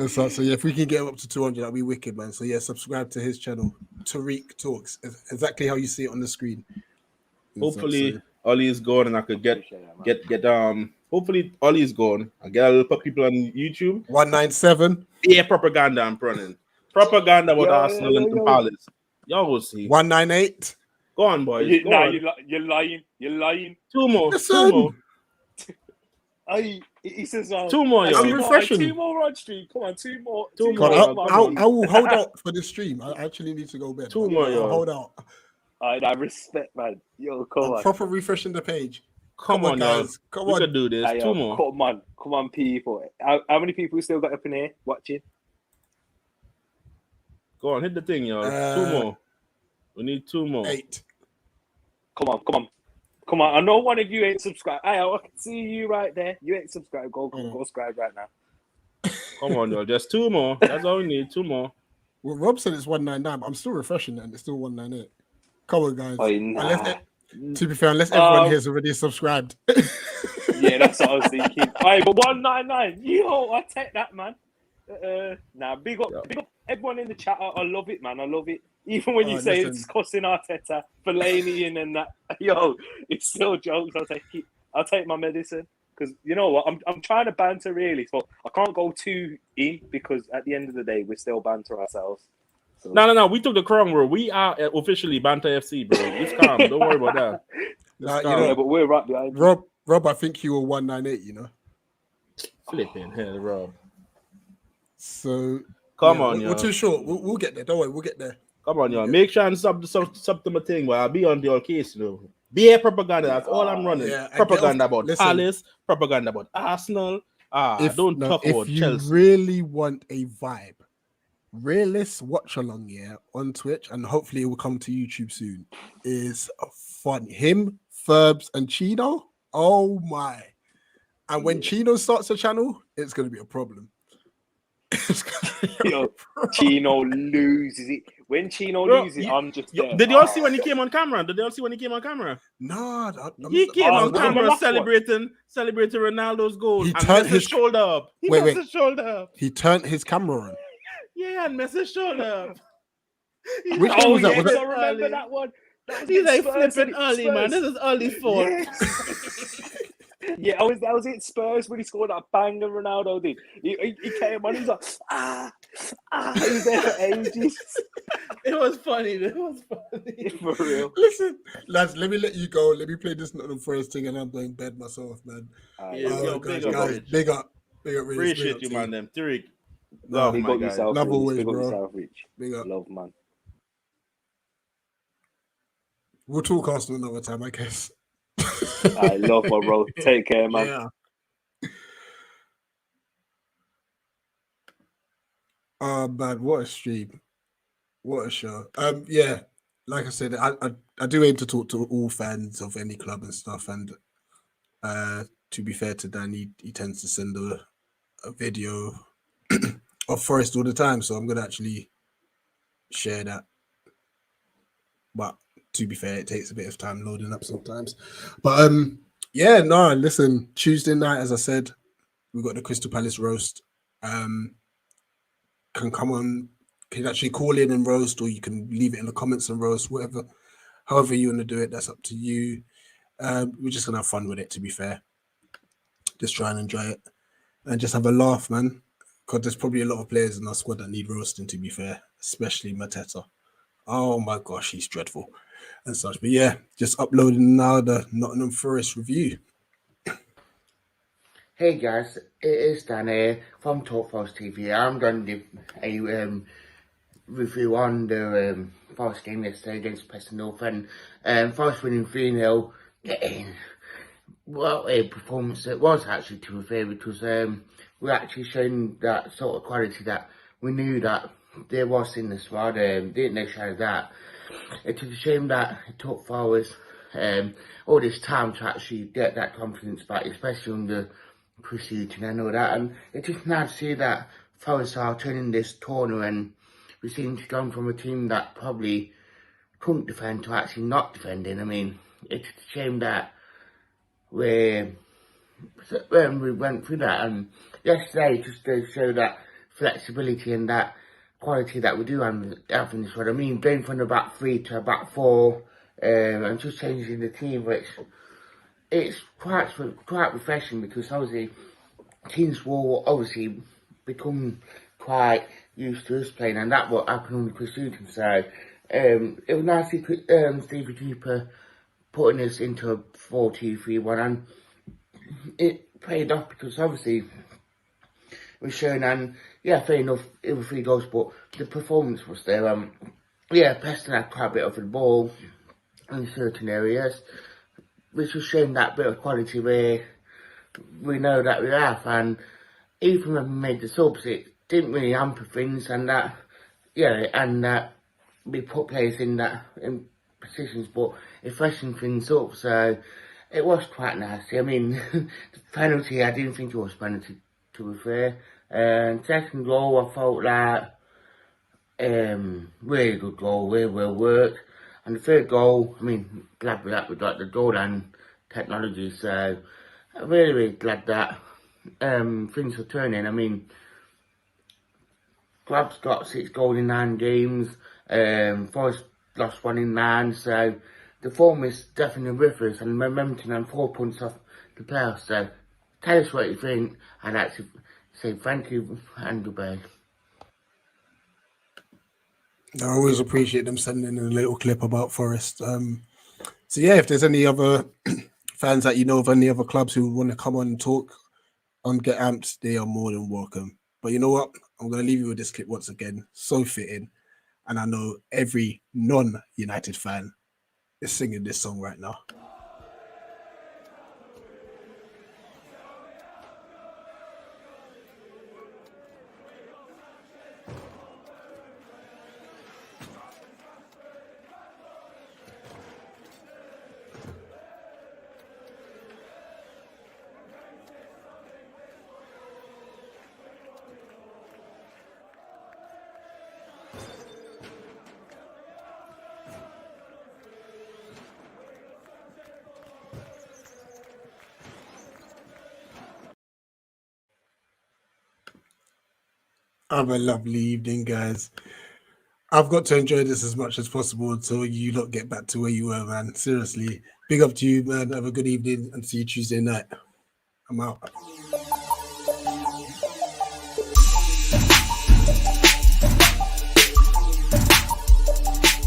Speaker 1: So yeah, if we can get him up to 200, that'll be wicked, man. So yeah, subscribe to his channel, Tariq Talks, exactly how you see it on the screen.
Speaker 6: Hopefully, Ollie is gone, and I could get Hopefully, Ollie is gone. I get a little people on YouTube.
Speaker 1: 197.
Speaker 6: Yeah, propaganda. I'm running propaganda about Arsenal and Palace. Y'all will see.
Speaker 1: 198.
Speaker 6: Go on, boys.
Speaker 5: You're lying. You're lying.
Speaker 6: 2 more.
Speaker 1: Listen.
Speaker 6: 2 more.
Speaker 5: He says
Speaker 6: 2 more.
Speaker 1: I'm refreshing.
Speaker 5: 2 more on stream. Come on, 2 more.
Speaker 1: I will hold out for the stream. I actually need to go bed.
Speaker 6: 2 more, yo.
Speaker 1: I'll hold out.
Speaker 5: I respect, man. Yo, come on.
Speaker 1: Proper refreshing the page.
Speaker 6: Come on,
Speaker 1: guys. Come
Speaker 6: we
Speaker 1: on.
Speaker 6: could do this. 2 more.
Speaker 5: Come on, people. How many people still got up in here watching?
Speaker 6: Go on, hit the thing, y'all. 2 more. We need 2 more.
Speaker 1: 8.
Speaker 5: Come on. I know one of you ain't subscribed. I can see you right there. You ain't subscribed. Go subscribe right now.
Speaker 6: Come on, y'all. Just 2 more. That's all we need. 2 more.
Speaker 1: Well, Rob said it's 199, but I'm still refreshing it and it's still 198. Come on, guys.
Speaker 5: Oh, nah.
Speaker 1: To be fair, unless everyone here is already subscribed.
Speaker 5: Yeah, that's what I was thinking. All right, but 199. Yo, I take that, man. Big up everyone in the chat. I love it, man. I love it. Even when you say it's cussing Arteta, Fellaini and that. Yo, it's still jokes. I'll take it. I'll take my medicine. because you know what, I'm trying to banter really, but I can't go too in because at the end of the day, we're still banter ourselves. So.
Speaker 6: No. We took the crown, bro. We are officially Banter FC, bro. It's calm. Don't worry about that.
Speaker 1: Nah,
Speaker 6: calm.
Speaker 1: you know,
Speaker 5: Yeah, but we're right behind you.
Speaker 1: Rob, I think you were 198. You know.
Speaker 6: Flipping hell, Rob.
Speaker 1: So
Speaker 6: Come on,
Speaker 1: we're
Speaker 6: y'all.
Speaker 1: too short. We'll get there. Don't worry, we'll get there.
Speaker 6: Come on, y'all. Make sure and sub to my thing, but I'll be on your case, you know. Be a propaganda. That's all I'm running.
Speaker 1: Yeah, and
Speaker 6: Propaganda about
Speaker 1: listen,
Speaker 6: Palace, propaganda about Arsenal. Don't talk about
Speaker 1: if you
Speaker 6: Chelsea.
Speaker 1: really want a vibe, realist watch along on Twitch, and hopefully it will come to YouTube soon. Is fun. Him, Ferbs, and Chino. Oh my! And when Chino starts a channel, it's gonna be a problem.
Speaker 5: Chino loses it. When Chino loses, I'm just there.
Speaker 6: Did you all see when he came on camera?
Speaker 1: No,
Speaker 6: he came on
Speaker 5: was in the
Speaker 6: camera
Speaker 5: last
Speaker 6: celebrating Ronaldo's goal.
Speaker 1: He
Speaker 6: and
Speaker 1: turned
Speaker 6: Messi's
Speaker 1: his
Speaker 6: shoulder up. His shoulder up.
Speaker 1: He turned his camera on.
Speaker 6: Yeah, and Messi's shoulder up.
Speaker 1: Which one was that? Was
Speaker 5: I remember that one.
Speaker 6: He's like flipping early, man. This is early fault.
Speaker 5: Yeah, that was it. Spurs when he scored that banger Ronaldo did. He came on, he was like, he was there for ages.
Speaker 6: It was funny.
Speaker 5: For real.
Speaker 1: Listen, lads, let me let you go. Let me play this Nottingham Forest thing, and I'm going to bed myself, man. Big up.
Speaker 6: Appreciate you, man. Them Tariq.
Speaker 5: Love my guy.
Speaker 1: Love always, bro.
Speaker 5: Yourself, Rich.
Speaker 1: Big up.
Speaker 5: Love, man.
Speaker 1: We'll talk Arsenal another time, I guess.
Speaker 5: I love my bro. Take care, man.
Speaker 1: Yeah. Oh man, what a stream. What a show. Yeah, like I said, I do aim to talk to all fans of any club and stuff, and to be fair to Dan, he tends to send a video of Forest all the time, so I'm gonna actually share that. But to be fair, it takes a bit of time loading up sometimes. But yeah, no, listen, Tuesday night, as I said, we've got the Crystal Palace roast. Can come on, can actually call in and roast, or you can leave it in the comments and roast, whatever, however you want to do it, that's up to you. We're just gonna have fun with it, to be fair. Just try and enjoy it and just have a laugh, man. Because there's probably a lot of players in our squad that need roasting, to be fair, especially Mateta. Oh my gosh, he's dreadful and such. But yeah, just uploading now the Nottingham Forest review.
Speaker 7: Hey guys, it is Dan here from Talk Forest TV. I'm going to do a review on the Forest game yesterday against Preston North, and Forest winning 3-0. What a performance it was, actually, to be fair, because we're actually showing that sort of quality that we knew that there was in the squad. Didn't they show that? It's a shame that it took Forest all this time to actually get that confidence back, especially under Pursuit and all that. And it's just nice to see that Forest are turning this corner, and we seem to go from a team that probably couldn't defend to actually not defending. I mean, it's a shame that when we went through that, and yesterday just to show that flexibility and that quality that we do have in this one. I mean, going from the back three to a back four, and just changing the team, which it's quite refreshing, because obviously teams will obviously become quite used to us playing, and that what happened on the Pursuit side. It was nice to see Stevie Cooper putting us into a 4-2-3-1, and it paid off, because obviously we're showing, and yeah, fair enough, it was 3 goals, but the performance was there. Yeah, Preston had quite a bit of the ball in certain areas, which was showing that bit of quality where we know that we have, and even when we made the subs, it didn't really hamper things, and that, yeah, and that we put players in positions, but it freshened things up, so it was quite nice. I mean, the penalty, I didn't think it was penalty, to be fair. And second goal, I felt that really good goal, really well worked. And the third goal, I mean, glad with that, with like the Jordan technology, so I'm really glad that things are turning. I mean, Club's got 6 goals in 9 games, Forest lost 1 in 9, so the form is definitely with us, and momentum and 4 points off the playoffs, so tell us what you think, and actually say thank you and Dubai.
Speaker 1: I always appreciate them sending in a little clip about Forest. So yeah, if there's any other fans that you know of any other clubs who want to come on and talk on Get Amped, they are more than welcome. But you know what? I'm going to leave you with this clip once again. So fitting. And I know every non-United fan is singing this song right now. Have a lovely evening, guys. I've got to enjoy this as much as possible until you lot get back to where you were, man. Seriously. Big up to you, man. Have a good evening and see you Tuesday night. I'm out.